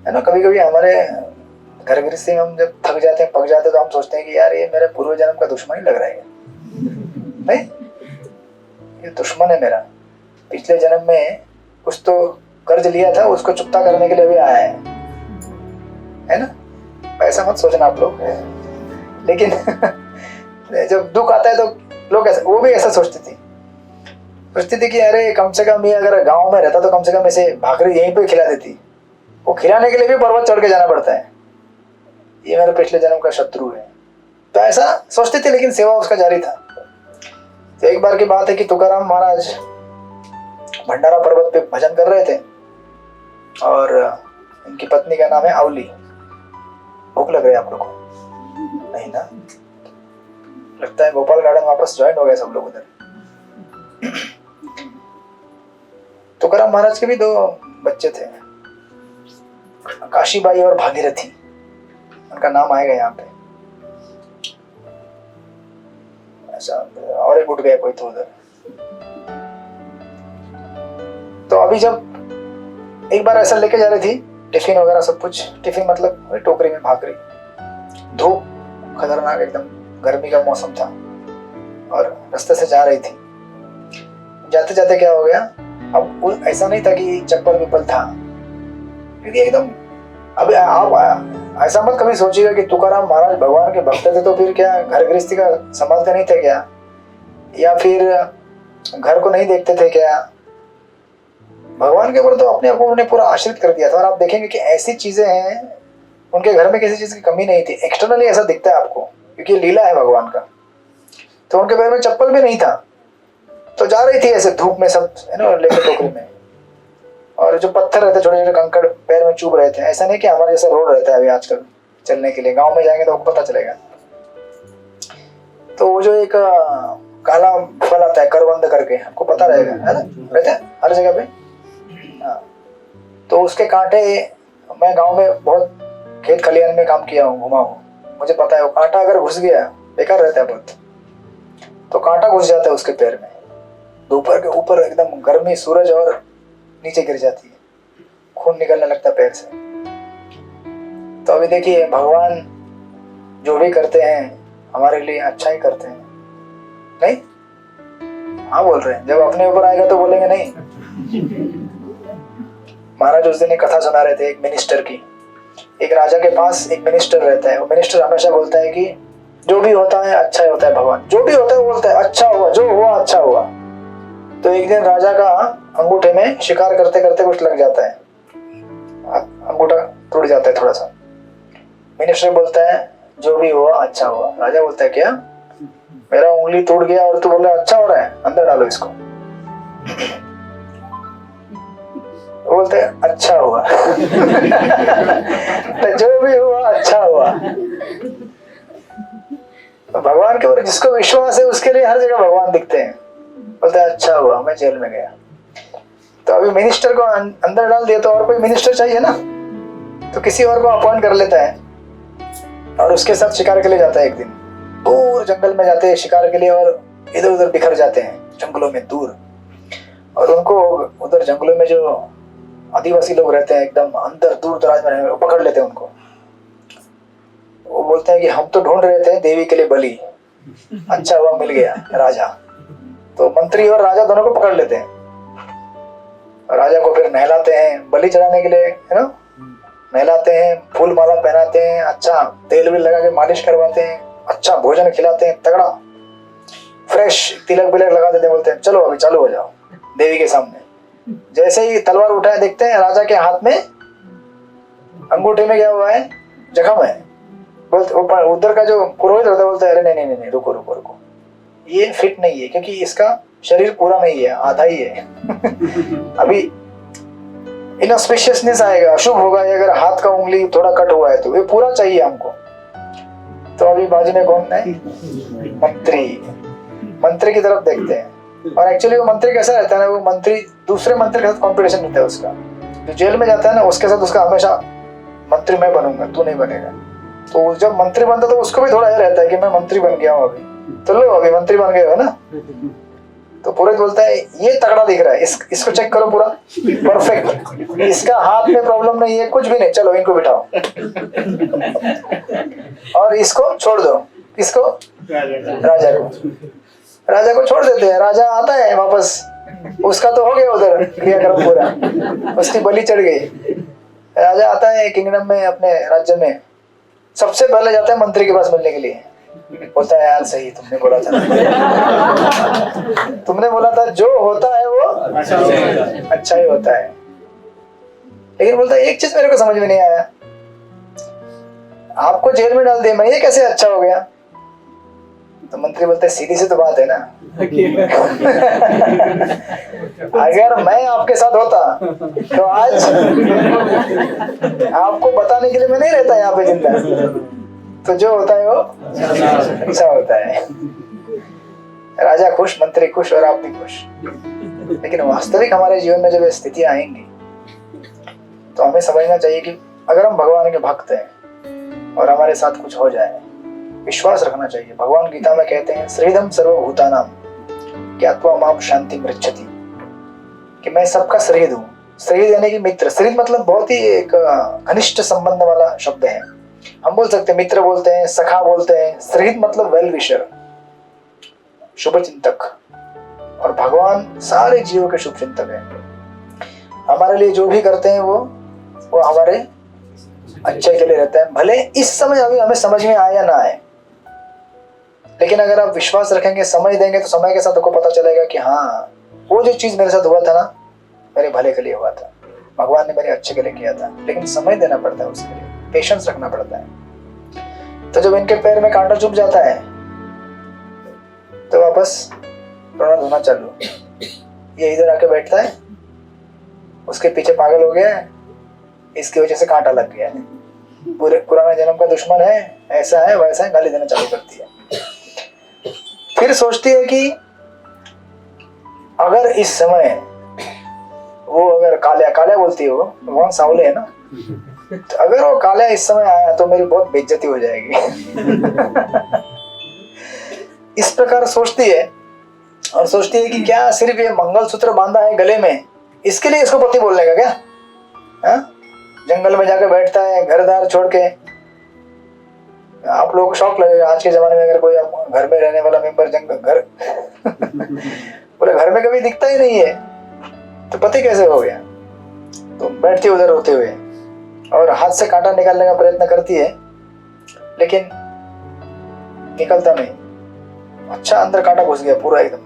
A: है ना, कभी कभी हमारे घर गृहस्थी में हम जब थक जाते हैं, पक जाते हैं, तो हम सोचते हैं कि यार ये मेरे पूर्व जन्म का दुश्मन ही लग रहा है। नहीं, ये दुश्मन है मेरा, पिछले जन्म में कुछ तो कर्ज लिया था, उसको चुकता करने के लिए भी आया है ना। ऐसा मत सोचना आप लोग। लेकिन जब दुख आता है तो लोग ऐसा, वो भी ऐसा सोचती थी कि अरे कम से कम ये अगर गांव में रहता तो कम से कम ऐसे भाकरी यहीं पे खिला देती। वो खिलाने के लिए भी पर्वत चढ़ के जाना पड़ता है, ये मेरे पिछले जन्म का शत्रु है। तो ऐसा सोचती थी, लेकिन सेवा उसका जारी था। तो एक बार की बात है कि तुकाराम महाराज भंडारा पर्वत पे भजन कर रहे थे और इनकी पत्नी का नाम है अवली। भूख लग रही है आप लोग को? नहीं ना, लगता है गोपाल गार्डन वापस ज्वाइन हो गए सब लोग उधर। तुकाराम महाराज के भी 2 बच्चे थे, काशीबाई और भागीरथी, उनका नाम आएगा यहाँ पे। ऐसा और एक उठ गया कोई तो उधर। तो अभी जब एक बार ऐसा लेके जा रही थी टिफिन वगैरह सब कुछ, टिफिन मतलब वही टोकरी में भाकरी, धूप खतरनाक एकदम, गर्मी का मौसम था और रास्ते से जा रही थी। जाते जाते क्या हो गया, अब ऐसा नहीं था कि चप्पल विप्पल था, क्योंकि एकदम, अब आप ऐसा मत कभी सोचिएगा कि तुकाराम महाराज भगवान के भक्त थे तो फिर क्या घर गृहस्थी का संभालते नहीं थे क्या, या फिर घर को नहीं देखते थे क्या? भगवान के ऊपर तो अपने आप को उन्होंने पूरा आश्रित कर दिया था। और आप देखेंगे कि ऐसी चीजें हैं, उनके घर में किसी चीज की कमी नहीं थी। एक्सटर्नली ऐसा दिखता है आपको, क्योंकि लीला है भगवान का। तो उनके पैर में चप्पल भी नहीं था, तो जा रही थी ऐसे धूप में सब, है ना, लेकर टोकरी में। और जो पत्थर रहते, छोटे छोटे कंकड़ पैर में चुभ रहे थे। ऐसा नहीं कि हमारे जैसा रोड रहता है अभी आजकल चलने के लिए, गांव में जाएंगे तो आपको पता चलेगा। तो वो जो एक काला फल आता है करवंद करके, आपको पता रहेगा, है ना, रहता है हर जगह पे। तो उसके कांटे, मैं गांव में बहुत खेत खलिहान में काम किया हूँ, घुमा हूँ, मुझे पता है वो कांटा अगर घुस गया बेकार रहता है बहुत, तो कांटा घुस जाता है उसके पैर में, दोपहर के ऊपर एकदम गर्मी सूरज और नीचे गिर जाती है, खून निकलने लगता है पैर से। तो अभी देखिए भगवान जो भी करते हैं हमारे लिए अच्छा ही करते हैं, नहीं? हाँ बोल रहे हैं, जब अपने ऊपर आएगा तो बोलेंगे नहीं। महाराज उस दिन एक कथा सुना रहे थे एक मिनिस्टर की। एक राजा के पास एक मिनिस्टर रहता है, वो मिनिस्टर हमेशा बोलता है कि जो भी होता है अच्छा ही होता है, भगवान जो भी होता है वो बोलता है अच्छा हुआ, जो हुआ अच्छा हुआ। तो एक दिन राजा का अंगूठे में शिकार करते करते कुछ लग जाता है, अंगूठा टूट जाता है थोड़ा सा। मिनिस्टर बोलता है जो भी हुआ अच्छा हुआ। राजा बोलता है क्या, मेरा उंगली टूट गया और तू बोल रहा है अच्छा हो रहा है, अंदर डालो इसको। बोलते हैं अच्छा हुआ। तो जो भी हुआ अच्छा हुआ। तो भगवान के ऊपर जिसको विश्वास है उसके लिए हर जगह भगवान दिखते हैं। बोलते हैं अच्छा हुआ मैं जेल में गया। तो अभी मिनिस्टर को अंदर डाल दिया तो और कोई मिनिस्टर चाहिए ना, तो किसी और को अपॉइंट कर लेता है और उसके साथ शिकार के लिए जाता है। एक दिन दूर जंगल में जाते हैं शिकार के लिए और इधर उधर बिखर जाते हैं जंगलों में दूर। और उनको उधर जंगलों में जो आदिवासी लोग रहते हैं एकदम अंदर दूर दराज में रहते हैं, पकड़ लेते हैं उनको। वो बोलते हैं कि हम तो ढूंढ रहे थे देवी के लिए बलि, अच्छा हुआ मिल गया राजा। तो मंत्री और राजा दोनों को पकड़ लेते हैं, राजा को फिर नहलाते हैं बलि चढ़ाने के लिए, है ना, नहलाते हैं, फूल माला पहनाते हैं, अच्छा तेल भी लगा के मालिश करवाते हैं, अच्छा भोजन खिलाते हैं, तगड़ा फ्रेश तिलक बिलक लगा देते हैं। बोलते हैं चलो अभी चालू हो जाओ देवी के सामने। जैसे ही तलवार उठाए देखते हैं राजा के हाथ में अंगूठे में क्या हुआ है, जख्म है। बोलते उधर का जो पुरोहित होता है बोलता है अरे नहीं नहीं नहीं रुको रुको रुको, ये फिट नहीं है क्योंकि इसका शरीर पूरा नहीं है, आधा ही है। अभी इनऑस्पिशियसनेस आएगा, अशुभ होगा अगर हाथ का उंगली थोड़ा कट हुआ है, तो ये पूरा चाहिए हमको। तो अभी बाजू में कौन है, मंत्री की तरफ देखते हैं। और एक्चुअली वो मंत्री कैसा रहता है ना, वो मंत्री दूसरे मंत्री के साथ कंपटीशन रहता है उसका। जो जेल में जाता है ना उसके साथ उसका हमेशा मंत्री मैं बनूंगा तू नहीं बनेगा। तो जब मंत्री बनता तो उसको भी थोड़ा ये रहता है कि मैं मंत्री बन गया हूँ अभी, तो लो अभी मंत्री बन गए हो ना। तो पुरोहित बोलता है ये तगड़ा दिख रहा है, इसको चेक करो पूरा परफेक्ट, इसका हाथ में प्रॉब्लम नहीं है कुछ भी नहीं, चलो इनको बिठाओ और इसको छोड़ दो। इसको राजा को छोड़ देते हैं। राजा आता है वापस, उसका तो हो गया उधर क्रियाक्रम पूरा, उसकी बलि चढ़ गई। राजा आता है किंगडम में, अपने राज्य में, सबसे पहले जाता है मंत्री के पास मिलने के लिए। बोलता है यार सही तुमने बोला था, तुमने बोला था जो होता है वो अच्छा ही होता है। लेकिन बोलता है एक चीज मेरे को समझ में नहीं आया, आपको जेल में डाल दिया मैं, ये कैसे अच्छा हो गया? तो मंत्री बोलते सीधी सी तो बात है ना, अगर मैं आपके साथ होता तो आज आपको बताने के लिए मैं नहीं रहता यहाँ पे जिंदा। तो जो होता है वो अच्छा होता है। राजा खुश, मंत्री खुश और आप भी खुश। लेकिन वास्तविक हमारे जीवन में जब ये स्थितियां आएंगी तो हमें समझना चाहिए कि अगर हम भगवान के भक्त हैं और हमारे साथ कुछ हो जाए, विश्वास रखना चाहिए। भगवान गीता में कहते हैं श्रीदम सर्वभूतानां ज्ञात्वा माम शांति मृच्छति, कि मैं सबका श्रीद हूँ। श्रीद यानी कि मित्र। श्रीद मतलब बहुत ही एक घनिष्ठ संबंध वाला शब्द है। हम बोल सकते हैं मित्र बोलते हैं, सखा बोलते हैं। श्रीद मतलब वेल विशर, शुभ चिंतक। और भगवान सारे जीवों के शुभ चिंतक हैं। हमारे लिए जो भी करते हैं वो हमारे अच्छे के लिए रहता है। भले इस समय अभी हमें समझ में आए या ना आए, लेकिन अगर आप विश्वास रखेंगे, समय देंगे, तो समय के साथ आपको पता चलेगा कि हाँ वो जो चीज मेरे साथ हुआ था ना, मेरे भले के लिए हुआ था, भगवान ने मेरे अच्छे के लिए किया था। लेकिन समय देना पड़ता है उसके लिए, पेशेंस रखना पड़ता है। तो जब इनके पैर में कांटा चुभ जाता है तो वापस रोना धोना चालू। ये इधर आके बैठता है, उसके पीछे पागल हो गया है, इसकी वजह से कांटा लग गया है, पूरे पुराने जन्म का दुश्मन है, ऐसा है वैसा है, गाली देना चालू करती है। फिर सोचती है कि अगर इस समय वो अगर कालिया, कालिया बोलती है वो, भगवान सांवले है ना, तो अगर वो कालिया इस समय आया तो मेरी बहुत बेइज्जती हो जाएगी। इस प्रकार सोचती है, और सोचती है कि क्या सिर्फ ये मंगलसूत्र बांधा है गले में, इसके लिए इसको पति बोलने का क्या? हा? जंगल में जाकर बैठता है घर-द्वार छोड़ के। आप लोगों को शौक लगेगा आज के जमाने में, अगर कोई घर में रहने वाला मेंबर जंगल घर पूरे घर में कभी दिखता ही नहीं है, तो पति कैसे हो गया? तो बैठती उधर रोते हुए और हाथ से कांटा निकालने का प्रयत्न करती है, लेकिन निकलता नहीं। अच्छा अंदर कांटा घुस गया पूरा, एकदम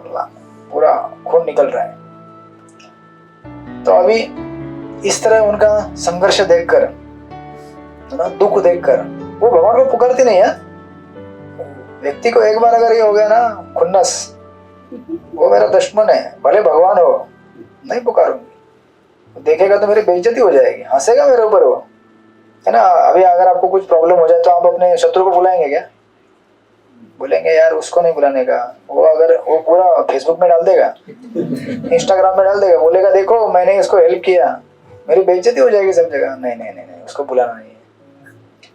A: पूरा खून निकल रहा है। तो अभी इस तरह उनका संघर्ष देखकर, दुख देखकर, वो भगवान को पुकारती नहीं है। व्यक्ति को एक बार अगर ये हो गया ना खुन्नस, वो मेरा दुश्मन है, भले भगवान हो, नहीं पुकारूंगी, देखेगा तो मेरी बेइज्जती हो जाएगी, हंसेगा मेरे ऊपर वो, है ना। अभी अगर आपको कुछ प्रॉब्लम हो जाए तो आप अपने शत्रु को बुलाएंगे क्या? बोलेंगे यार उसको नहीं बुलाने का, वो अगर वो पूरा फेसबुक में डाल देगा, इंस्टाग्राम में डाल देगा, बोलेगा देखो मैंने इसको हेल्प किया, मेरी बेइज्जती हो जाएगी सब जगह, नहीं नहीं नहीं, नहीं उसको बुलाना नहीं है।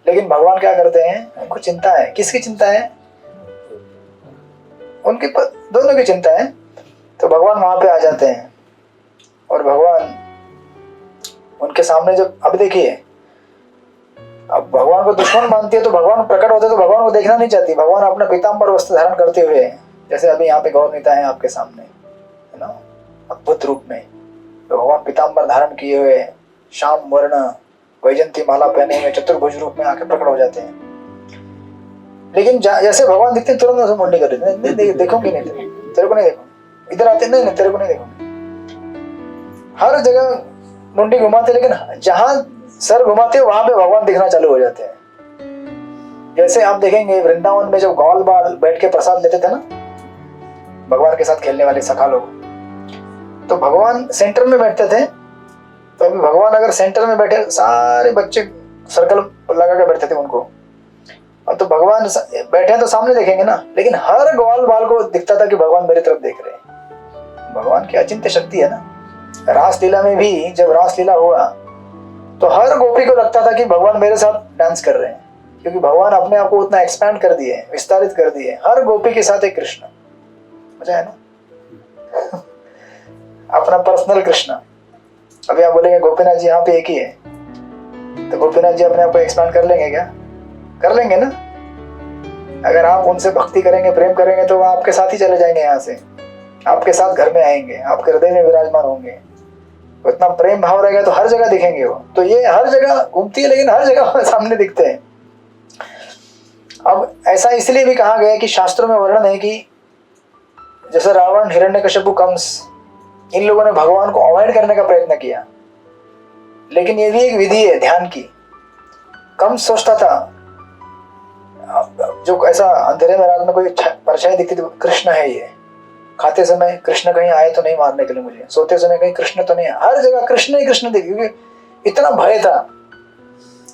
A: लेकिन भगवान क्या करते हैं, उनको चिंता है। किसकी चिंता है? उनके दोनों की चिंता है। तो भगवान वहां पे आ जाते हैं और भगवान उनके सामने जब, अब देखिए, अब भगवान को दुश्मन मानती है तो भगवान प्रकट होते तो भगवान को देखना नहीं चाहती। भगवान अपना पीताम्बर वस्त्र धारण करते हुए, जैसे अभी यहाँ पे गौरनीता है आपके सामने, है ना, अद्भुत रूप में, तो भगवान पीताम्बर धारण किए हुए, श्याम वर्ण वैजंती माला पहने हुए, चतुर्भुज रूप में आके प्रकट हो जाते हैं। लेकिन जैसे भगवान दिखते हैं तुरंत मुंडी कर देते हैं, देखूंगी नहीं तेरे को नहीं देखूंगी, इधर आते नहीं तेरे को नहीं देखूंगी। हर जगह मुंडी घुमाते, लेकिन जहां सर घुमाते वहां पे भगवान दिखना चालू हो जाते हैं। जैसे आप देखेंगे वृंदावन में जब ग्वाल बाल बैठ के प्रसाद लेते थे ना, भगवान के साथ खेलने वाले सखा लोग, तो भगवान सेंटर में बैठते थे। तो अभी भगवान अगर सेंटर में बैठे, सारे बच्चे सर्कल लगा के बैठते थे उनको, और तो भगवान बैठे तो सामने देखेंगे ना, लेकिन हर ग्वाल बाल को दिखता था कि भगवान मेरी तरफ देख रहे हैं। भगवान की अचिंत्य शक्ति है ना। रासलीला में भी जब रासलीला हुआ तो हर गोपी को लगता था कि भगवान मेरे साथ डांस कर रहे हैं, क्योंकि भगवान अपने आप को उतना एक्सपैंड कर दिए, विस्तारित कर दिए। हर गोपी के साथ एक कृष्ण, मजा है ना। अपना पर्सनल कृष्ण। अभी आप बोलेंगे गोपीनाथ जी यहाँ पे एक ही है, तो गोपीनाथ जी अपने आप को एक्सपैंड कर लेंगे क्या? कर लेंगे ना। अगर आप उनसे भक्ति करेंगे, प्रेम करेंगे, तो वो आपके साथ ही चले जाएंगे, यहाँ से आपके साथ घर में आएंगे, आपके हृदय में विराजमान होंगे। उतना प्रेम भाव रहेगा तो हर जगह दिखेंगे वो। तो ये हर जगह घूमती है, लेकिन हर जगह सामने दिखते हैं। अब ऐसा इसलिए भी कहा गया है कि शास्त्रों में वर्णन है कि जैसे रावण, हिरण्यकशिपु, कंस, इन लोगों ने भगवान को अवॉइड करने का प्रयत्न किया, लेकिन ये भी एक विधि है ध्यान की। कंस सोचता था, जो ऐसा अंधेरे में रात में कोई परछाई दिखती थी, कृष्ण है ये। खाते समय कृष्ण कहीं आए तो नहीं मारने के लिए मुझे, सोते समय कहीं कृष्ण तो नहीं है, हर जगह कृष्ण ही कृष्ण दिखे, क्योंकि इतना भय था।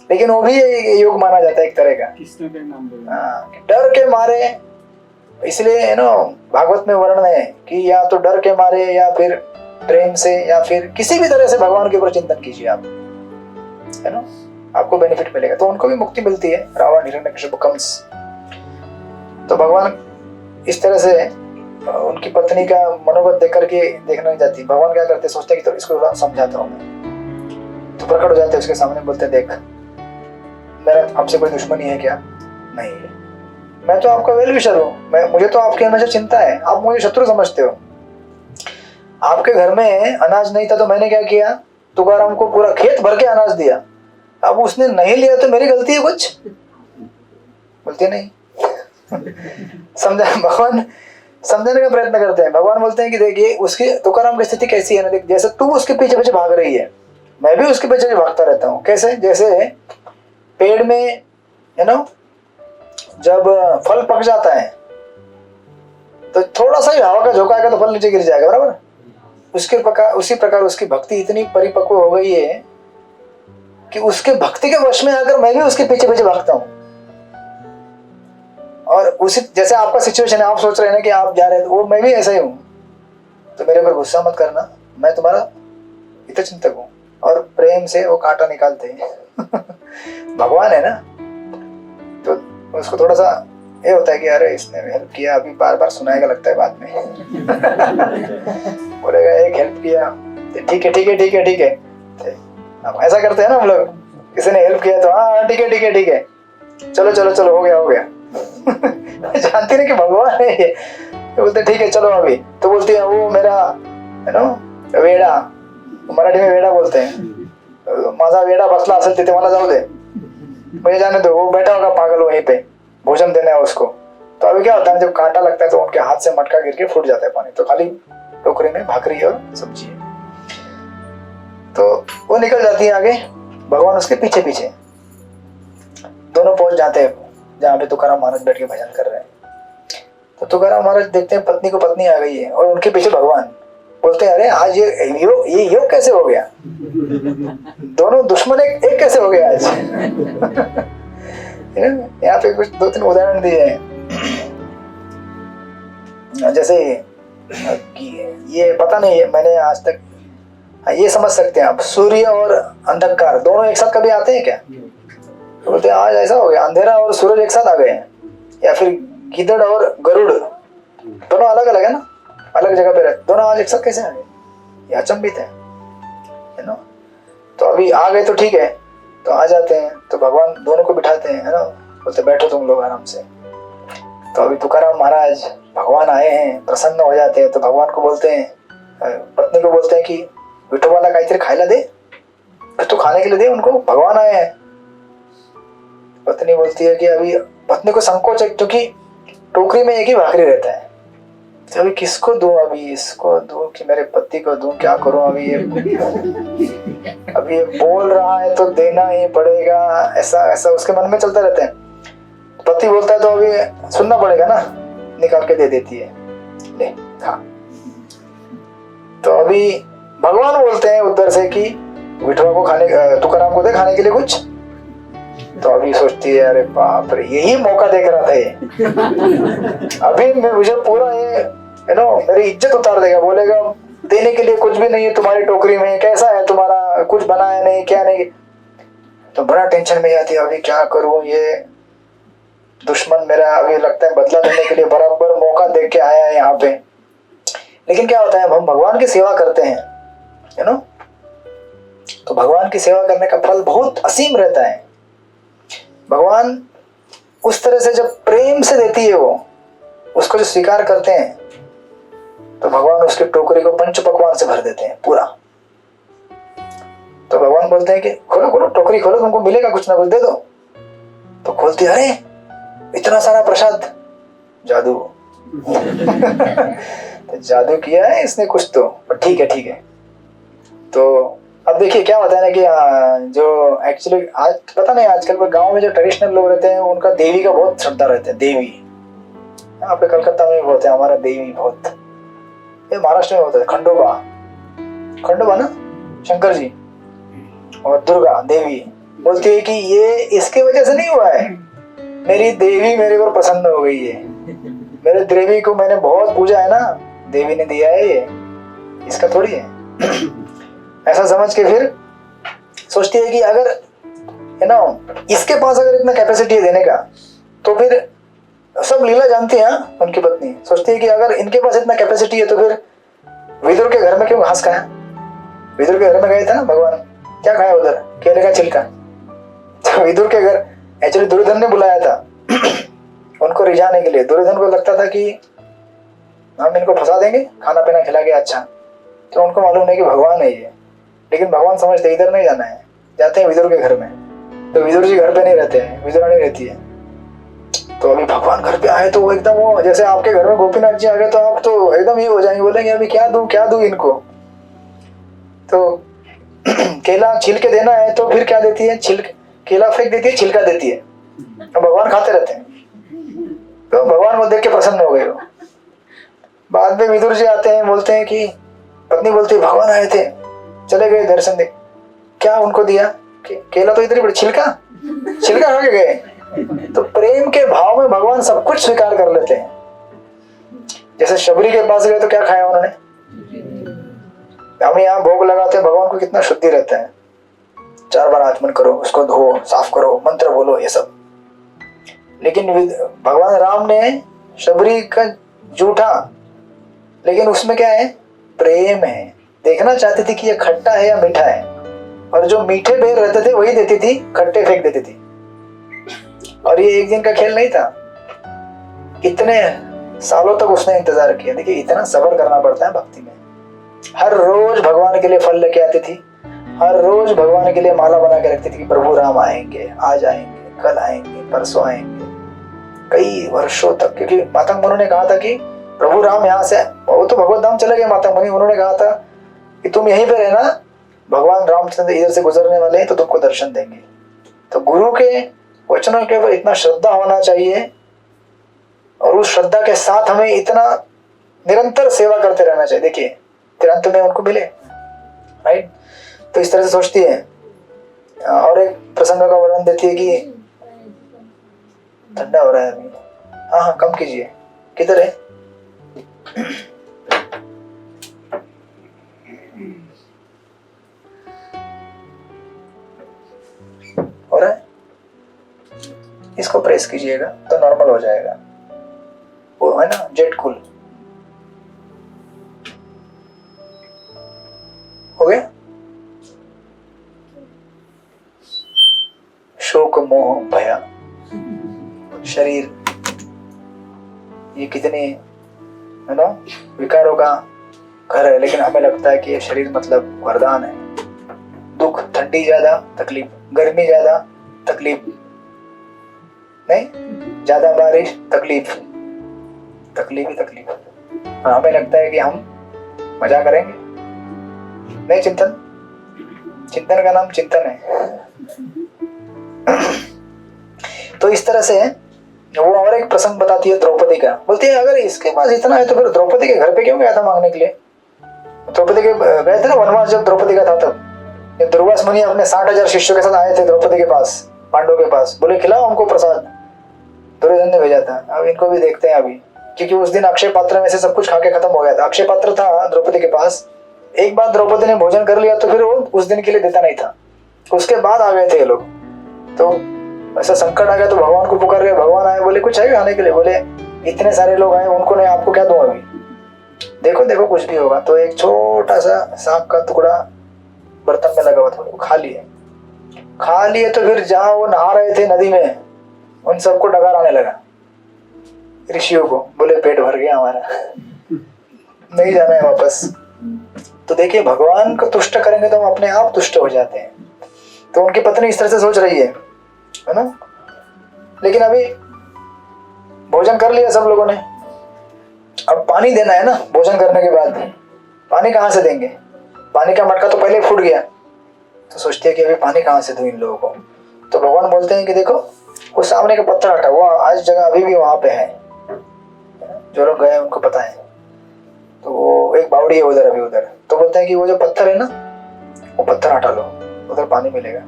A: लेकिन वो भी योग माना जाता है एक तरह का,
C: कृष्ण के नाम
A: डर के मारे। इसलिए नो भागवत में वर्णन है कि या तो डर के मारे, या फिर प्रेम से, या फिर किसी भी तरह से भगवान के ऊपर चिंतन कीजिए आप, है ना, आपको बेनिफिट मिलेगा। तो उनको भी मुक्ति मिलती है, रावण, हिरण्यकशिपु, कंस। तो भगवान इस तरह से उनकी पत्नी का मनोगत देख करके देखना नहीं जाती। भगवान क्या करते, सोचते कि तो इसको समझाता हूँ मैं, तो प्रकट हो जाते उसके सामने, बोलते देख मेरा आपसे कोई दुश्मनी है क्या? नहीं है, मैं तो आपका वेल विशर हूँ, मुझे तो आपकी हमेशा चिंता है, आप मुझे शत्रु समझते हो। आपके घर में अनाज नहीं था तो मैंने क्या किया, तुकाराम को पूरा खेत भर के अनाज दिया। अब उसने नहीं लिया तो मेरी गलती है कुछ? बोलते नहीं। समझा, भगवान समझाने का प्रयत्न करते हैं। भगवान बोलते हैं कि देखिए उसकी, तुकाराम की स्थिति कैसी है ना, देख जैसे तू उसके पीछे पीछे भाग रही है, मैं भी उसके पीछे भागता रहता हूँ। कैसे? जैसे पेड़ में, है ना, जब फल पक जाता है तो थोड़ा सा ही हवा का झोंका आएगा तो फल नीचे गिर जाएगा, बराबर। उसी प्रकार उसकी भक्ति इतनी परिपक्व हो गई है कि उसके भक्ति के वश में आकर मैं भी उसके पीछे पीछे भागता हूँ। और उसी जैसे आपका सिचुएशन है, आप सोच रहे हैं ना कि आप जा रहे हैं, वो मैं भी ऐसा ही हूँ। तो मेरे पर गुस्सा मत करना, मैं तुम्हारा हित चिंतक हूँ, और प्रेम से वो कांटा निकालते हैं। भगवान है ना, तो उसको थोड़ा सा ये होता है कि अरे इसने हेल्प किया, अभी बार बार सुनाएगा लगता है बाद में। बोलेगा एक हेल्प किया, ठीक है ठीक है ठीक है ठीक है, अब ऐसा करते हैं ना हम लोग, किसी ने हेल्प किया तो हाँ ठीक है ठीक है ठीक है, चलो चलो चलो हो गया हो गया। जानती नहीं कि भगवान है ये, तो बोलते ठीक है चलो अभी, तो बोलती है वो मेरा है ना वेड़ा, मराठी में वेड़ा बोलते हैं, माझा वेड़ा बसला असेल तिथे मला जाऊ दे, मुझे जाने दो, वो बैठा होगा पागल वहीं पे, भोजन देना है उसको। तो अभी क्या होता है जब कांटा लगता है तो उनके हाथ से मटका गिर के फूट जाता है पानी, तो खाली टोकरी में भाकरी और सब्जी है, तो वो निकल जाती है आगे, भगवान उसके पीछे पीछे। दोनों पहुंच जाते हैं जहाँ पे तुकाराम महाराज बैठ के भजन कर रहे हैं। तो तुकाराम महाराज देखते हैं पत्नी को पत्नी आ गई है और उनके पीछे भगवान। बोलते हैं अरे आज ये योग कैसे हो गया, दोनों दुश्मन एक कैसे हो गया आज। यहाँ पे कुछ 2-3 उदाहरण दिए हैं, जैसे ये पता नहीं मैंने आज तक, ये समझ सकते हैं आप, सूर्य और अंधकार दोनों एक साथ कभी आते हैं क्या? तो बोलते हैं आज ऐसा हो गया, अंधेरा और सूरज एक साथ आ गए हैं, या फिर गिद्धड़ और गरुड़ दोनों अलग अलग है ना, अलग जगह पे रहते, दोनों आज एक साथ कैसे आ गए, ये अचंभित है ना। तो अभी आ गए तो ठीक है, तो आ जाते हैं तो भगवान दोनों को बिठाते हैं है ना, बोलते बैठो तुम लोग आराम से। तो अभी तुकाराम महाराज भगवान आए हैं, प्रसन्न हो जाते हैं, तो भगवान को बोलते हैं, पत्नी को बोलते हैं कि विठोबाला काहीतरी खायला दे, तो खाने के लिए दे उनको, भगवान आए हैं। पत्नी बोलती है कि अभी, पत्नी को संकोच है क्योंकि टोकरी में एक ही भाकरी रहता है, तो अभी किसको दूं, अभी इसको दूं कि मेरे पति को दूं, क्या करूं अभी ये अभी ये बोल रहा है तो देना ही पड़ेगा, ऐसा ऐसा उसके मन में चलता रहता है। पति बोलता है तो अभी सुनना पड़ेगा ना, निकाल के दे देती है, ले खा। तो अभी भगवान बोलते हैं उधर से कि विठोबा को खाने, तुकाराम को दे खाने के लिए कुछ। तो अभी सोचती है अरे बाप रे, यही मौका देख रहा था ये, अभी मुझे पूरा ये मेरी इज्जत उतार देगा, बोलेगा देने के लिए कुछ भी नहीं है तुम्हारी टोकरी में, कैसा है तुम्हारा, कुछ बनाया नहीं क्या नहीं। तो बड़ा टेंशन में जाती है, अभी क्या करूं, ये दुश्मन मेरा अभी लगता है बदला लेने के लिए बराबर मौका देख के आया है यहाँ पे। लेकिन क्या होता है, हम भगवान की सेवा करते हैं तो भगवान की सेवा करने का फल बहुत असीम रहता है। भगवान उस तरह से जब प्रेम से देती है, वो उसको जो स्वीकार करते हैं, तो भगवान उसकी टोकरी को पंच पकवान से भर देते हैं पूरा। तो भगवान बोलते हैं कि खोलो खोलो टोकरी खोलो, तुमको मिलेगा कुछ ना कुछ, दे दो। तो खोलती है, अरे इतना सारा प्रसाद, जादू। तो जादू किया है इसने कुछ तो, पर ठीक है ठीक है। तो अब देखिए क्या होता है ना कि जो एक्चुअली आज पता नहीं, आजकल गांव में जो ट्रेडिशनल लोग रहते हैं उनका देवी का बहुत श्रद्धा रहते हैं। देवी यहाँ पे कलकत्ता में भी बोलते हैं हमारा देवी बहुत, ये महाराष्ट्र में होता है खंडोबा, खंडोबा ना शंकर जी, और दुर्गा देवी बोलती है कि ये इसके वजह से नहीं हुआ है, मेरी देवी मेरे पर प्रसन्न हो गई है, मेरे देवी को मैंने बहुत पूजा है ना, देवी ने दिया है ये, इसका थोड़ी है। ऐसा समझ के फिर सोचती है कि अगर इसके पास अगर इतना कैपेसिटी है देने का, तो फिर सब लीला जानती है उनकी पत्नी, सोचती है कि अगर इनके पास इतना कैपेसिटी है तो फिर विदुर के घर में क्यों घास खाया। विदुर के घर में गए थे ना भगवान, क्या खाया उधर, केले का छिलका। तो विदुर के घर एक्चुअली दुर्योधन ने बुलाया था उनको रिझाने के लिए। दुर्योधन को लगता था कि हम इनको फंसा देंगे खाना पीना खिला के अच्छा, तो उनको मालूम नहीं कि भगवान है ये। लेकिन भगवान समझते इधर नहीं जाना है, जाते हैं विदुर के घर में। तो विदुर जी घर पे नहीं रहते हैं, विदुरानी रहती है। तो अभी भगवान घर पे आए तो वो एकदम, वो जैसे आपके घर में गोपीनाथ जी आ गए तो आप तो एकदम ये हो जाएंगे, बोलेंगे अभी क्या दूं इनको। तो केला छील के देना है तो फिर क्या देती है, केला फेंक देती है, छिलका देती है, तो भगवान खाते रहते हैं। तो भगवान को देख के प्रसन्न हो गए वो। बाद में विदुर जी आते हैं, बोलते हैं कि पत्नी बोलती है भगवान आए थे, चले गए दर्शन दे, क्या उनको दिया, केला तो इधर ही पड़ा, छिलका खा के गए। तो प्रेम के भाव में भगवान सब कुछ स्वीकार कर लेते हैं। जैसे शबरी के पास गए तो क्या खाया उन्होंने, हम यहाँ भोग लगाते हैं, भगवान को कितना शुद्धि रहता है, 4 बार आचमन करो, उसको धो, साफ करो, मंत्र बोलो, ये सब। लेकिन भगवान राम ने शबरी का जूठा, लेकिन उसमें क्या है, प्रेम है। देखना चाहती थी कि ये खट्टा है या मीठा है, और जो मीठे बेर रहते थे वही देती थी, खट्टे फेंक देती थी। और ये एक दिन का खेल नहीं था, इतने सालों तक उसने इंतजार किया। देखिए इतना सब्र करना पड़ता है भक्ति में। हर रोज भगवान के लिए फल लेके आती थी, हर रोज भगवान के लिए माला बना के रखती थी कि प्रभु राम आएंगे, आज आएंगे, कल आएंगे, परसों आएंगे, कई वर्षों तक। क्योंकि मातंग मुनि ने कहा था कि प्रभु राम यहाँ से, वो तो भगवत धाम चले गए मातंग मुनि, उन्होंने कहा था कि तुम यहीं पे रहना, भगवान रामचंद्र इधर से गुजरने वाले हैं तो तुमको दर्शन देंगे। तो गुरु के वचनों के ऊपर इतना श्रद्धा होना चाहिए, और उस श्रद्धा के साथ हमें इतना निरंतर सेवा करते रहना चाहिए। देखिए फिर अंत में उनको मिले, राइट। तो इस तरह से सोचती है। और एक प्रसंग का वर्णन देती है कि ठंडा हो रहा है अभी, हाँ हाँ कम कीजिए, किधर है? हो रहा है, इसको प्रेस कीजिएगा तो नॉर्मल हो जाएगा, वो है ना जेट कूल। हो गया। शोक मोह भया, शरीर, ये कितने है ना विकारों का घर है, लेकिन हमें लगता है कि ये शरीर मतलब वरदान है। दुख, ठंडी ज्यादा तकलीफ, गर्मी ज्यादा तकलीफ, नहीं ज्यादा बारिश तकलीफ, तकलीफ ही तकलीफ। और हमें लगता है कि हम मजा करेंगे। नहीं, चिंतन, चिंतन का नाम चिंतन है। तो इस तरह से वो और एक प्रसंग बताती है द्रौपदी का। बोलती है अगर इसके पास इतना है तो फिर द्रौपदी के घर पे क्यों गया था मांगने के लिए? द्रौपदी के गए थे ना वनवास, जब द्रौपदी का था तब दुर्वास मुनि अपने 60,000 शिष्यों के साथ आए थे द्रौपदी के पास, पांडवों के पास, बोले खिलाओ हमको प्रसाद। दुर्योधन ने भेजा था। अब इनको भी देखते हैं अभी, क्योंकि उस दिन अक्षय पात्र में से सब कुछ खा के खत्म हो गया था। अक्षय पात्र था द्रौपदी के पास, एक बार द्रौपदी ने भोजन कर लिया तो फिर वो उस दिन के लिए देता नहीं था। उसके बाद आ गए थे ये लोग। तो ऐसा संकट आ गया तो भगवान को पुकार रहे, भगवान आए, बोले कुछ है खाने के लिए? बोले इतने सारे लोग आए, उनको नहीं, आपको क्या दूं अभी? देखो देखो कुछ भी होगा। तो एक छोटा सा सांप का टुकड़ा बर्तन में लगा हुआ था, खा लिए। खा लिए तो फिर जहां वो नहा रहे थे नदी में, उन सबको डकार आने लगा, ऋषियों को। बोले पेट भर गया हमारा, नहीं जाना है वापस। तो देखिए भगवान को तुष्ट करेंगे तो हम अपने आप तुष्ट हो जाते हैं। तो उनकी पत्नी इस तरह से सोच रही है ना। लेकिन अभी भोजन कर लिया सब लोगों ने, अब पानी देना है ना। भोजन करने के बाद पानी कहाँ से देंगे? पानी का मटका तो पहले फूट गया। तो सोचती है कि अभी पानी कहाँ से दूं इन लोगों को। तो भगवान बोलते हैं कि देखो वो सामने का पत्थर हटा, वो आज जगह अभी भी वहां पे है, जो लोग गए उनको पता है। तो वो एक बावड़ी है उधर, अभी उधर। तो बोलते हैं कि वो जो पत्थर है ना, वो पत्थर हटा लो, उधर पानी मिलेगा।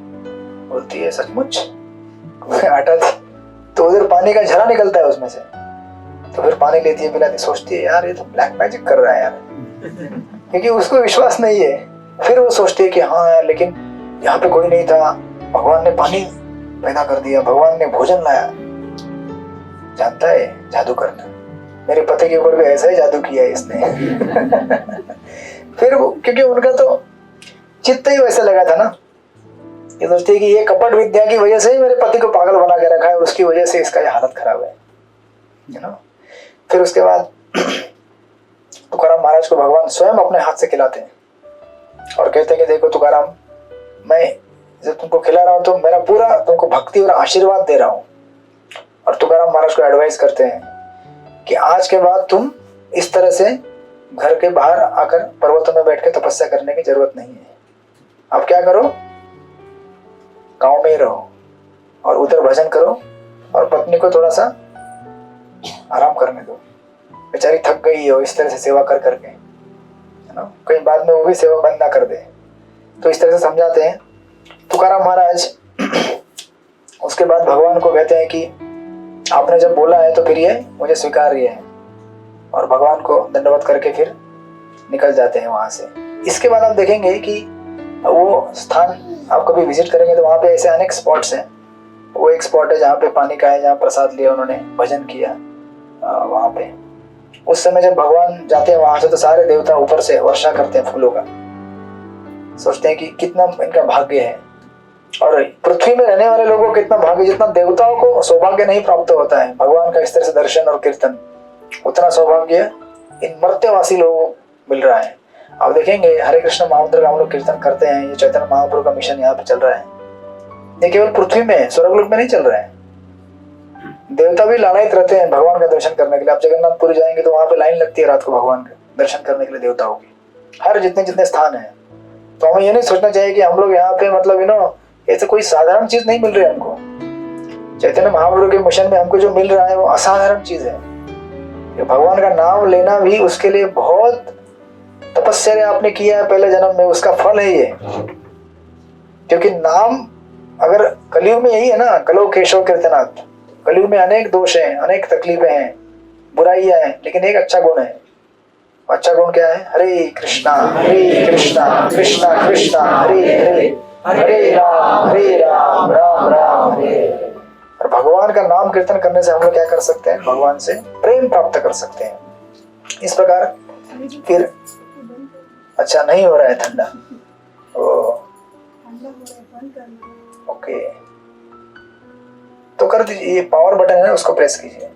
A: बोलती है सचमुच? हटा दी तो उधर पानी का झरा निकलता है उसमें से। तो फिर पानी लेती है, पिलाती। सोचती है यार ये तो ब्लैक मैजिक कर रहा है यार, क्योंकि उसको विश्वास नहीं है। फिर वो सोचती है कि हाँ यार, लेकिन यहाँ पे कोई नहीं था, भगवान ने पानी पैदा कर दिया, भगवान ने भोजन लाया। जानता है जादू करना, मेरे पति के ऊपर भी ऐसा ही जादू किया है इसने। फिर क्योंकि उनका तो चित्त ही वैसे लगा था ना, ये सोचती है कि ये कपट विद्या की वजह से ही मेरे पति को पागल बना के रखा है, उसकी वजह से इसका ये हालत खराब है ना। फिर उसके बाद तुकाराम महाराज को भगवान स्वयं अपने हाथ से खिलाते हैं और कहते हैं कि देखो तुकाराम, मैं जब तुमको खिला रहा हूं तो मेरा पूरा तुमको भक्ति और आशीर्वाद दे रहा हूं। और तुकाराम महाराज को एडवाइस करते हैं कि आज के बाद तुम इस तरह से घर के बाहर आकर पर्वतों में बैठ के तपस्या करने की जरूरत नहीं है। अब क्या करो, गांव में ही रहो और उधर भजन करो और पत्नी को थोड़ा सा आराम करने दो, बेचारी थक गई हो इस तरह से सेवा कर करके, है ना। कहीं बाद में वो भी सेवा बंद ना कर दे। तो इस तरह से समझाते हैं तुकाराम महाराज। उसके बाद भगवान को कहते हैं कि आपने जब बोला है तो फिर ये मुझे स्वीकार्य है। और भगवान को दंडवत करके फिर निकल जाते हैं वहां से। इसके बाद आप देखेंगे कि वो स्थान आप कभी विजिट करेंगे तो वहाँ पे ऐसे अनेक स्पॉट्स हैं। वो एक स्पॉट है जहाँ पे पानी का है, जहाँ प्रसाद लिया उन्होंने, भजन किया वहाँ पे। उस समय जब भगवान जाते हैं वहां से तो सारे देवता ऊपर से वर्षा करते हैं फूलों का। सोचते हैं कि कितना इनका भाग्य है, और पृथ्वी में रहने वाले लोगों को कितना भाग्य, जितना देवताओं को सौभाग्य नहीं प्राप्त होता है भगवान का इस तरह से दर्शन और कीर्तन, उतना सौभाग्य इन मर्त्यवासी लोगों को मिल रहा है। आप देखेंगे हरे कृष्ण महामंत्र का हम लोग कीर्तन करते हैं, ये चैतन्य महाप्रभु का मिशन यहाँ पे चल रहा है। ये केवल पृथ्वी में, स्वर्गलोक में नहीं चल रहा है। देवता भी लालायित रहते हैं भगवान का दर्शन करने के लिए। आप जगन्नाथपुरी जाएंगे तो वहां पे लाइन लगती है रात को भगवान का दर्शन करने के लिए देवताओं की, हर जितने जितने स्थान है। तो हमें ये नहीं सोचना चाहिए कि हम लोग यहाँ पे मतलब ऐसे कोई साधारण चीज नहीं मिल रही है हमको। चैतन्य महाप्रभु के मिशन में हमको जो मिल रहा है वो असाधारण चीज है। भगवान का नाम लेना भी उसके लिए बहुत तपस्या आपने किया है पहले जन्म में, उसका फल है ये। क्योंकि नाम अगर कलयुग में यही है ना, कलो केशव कीर्तनाथ, कलयुग में अनेक दोष हैं, अनेक तकलीफें हैं, बुराइयां हैं, लेकिन एक अच्छा गुण है। अच्छा गुण क्या है? हरे कृष्णा कृष्णा कृष्णा हरे हरे, हरे राम राम राम हरे। और भगवान का नाम कीर्तन करने से हम लोग क्या कर सकते हैं? भगवान से प्रेम प्राप्त कर सकते हैं। इस प्रकार फिर अच्छा नहीं हो रहा है ठंडा, ओके तो कर दीजिए, ये पावर बटन है ना उसको प्रेस कीजिए।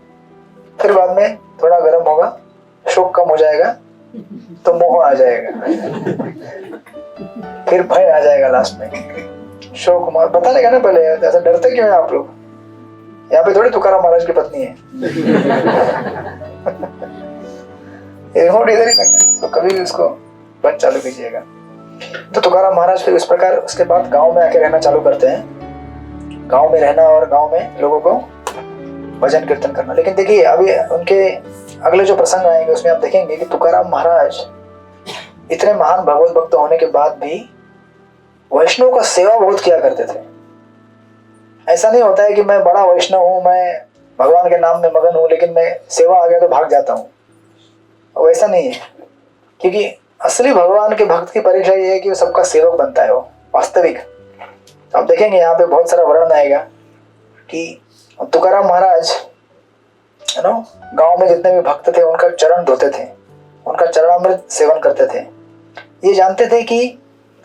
A: फिर बाद में थोड़ा गर्म होगा, शोक कम हो जाएगा तो मोह आ जाएगा, फिर भय आ जाएगा लास्ट में। शोक मोह बता देगा ना पहले, ऐसा डरते क्यों है आप लोग? यहाँ पे थोड़ी तुकाराम महाराज की पत्नी है रिमोट इधर ही लगा, तो कभी भी उसको बंद चालू कीजिएगा। तो तुकाराम महाराज फिर इस प्रकार उसके बाद गांव में आके रहना चालू करते हैं, गांव में रहना और गांव में लोगों को भजन कीर्तन करना। लेकिन देखिए अभी उनके अगले जो प्रसंग आएंगे उसमें आप देखेंगे कि तुकाराम महाराज इतने महान भगवत भक्त होने के बाद भी वैष्णव का सेवा बहुत किया करते थे। ऐसा नहीं होता है कि मैं बड़ा वैष्णव हूं, मैं भगवान के नाम में मगन हूं, लेकिन मैं सेवा आ गया तो भाग जाता हूं। वैसा नहीं है, क्योंकि असली भगवान के भक्त की परीक्षा ये है कि वो सबका सेवक बनता है, वो वास्तविक। आप देखेंगे यहाँ पे बहुत सारा वर्णन आएगा कि तुकाराम महाराज गांव में जितने भी भक्त थे उनका चरण धोते थे, उनका चरणामृत सेवन करते थे। ये जानते थे कि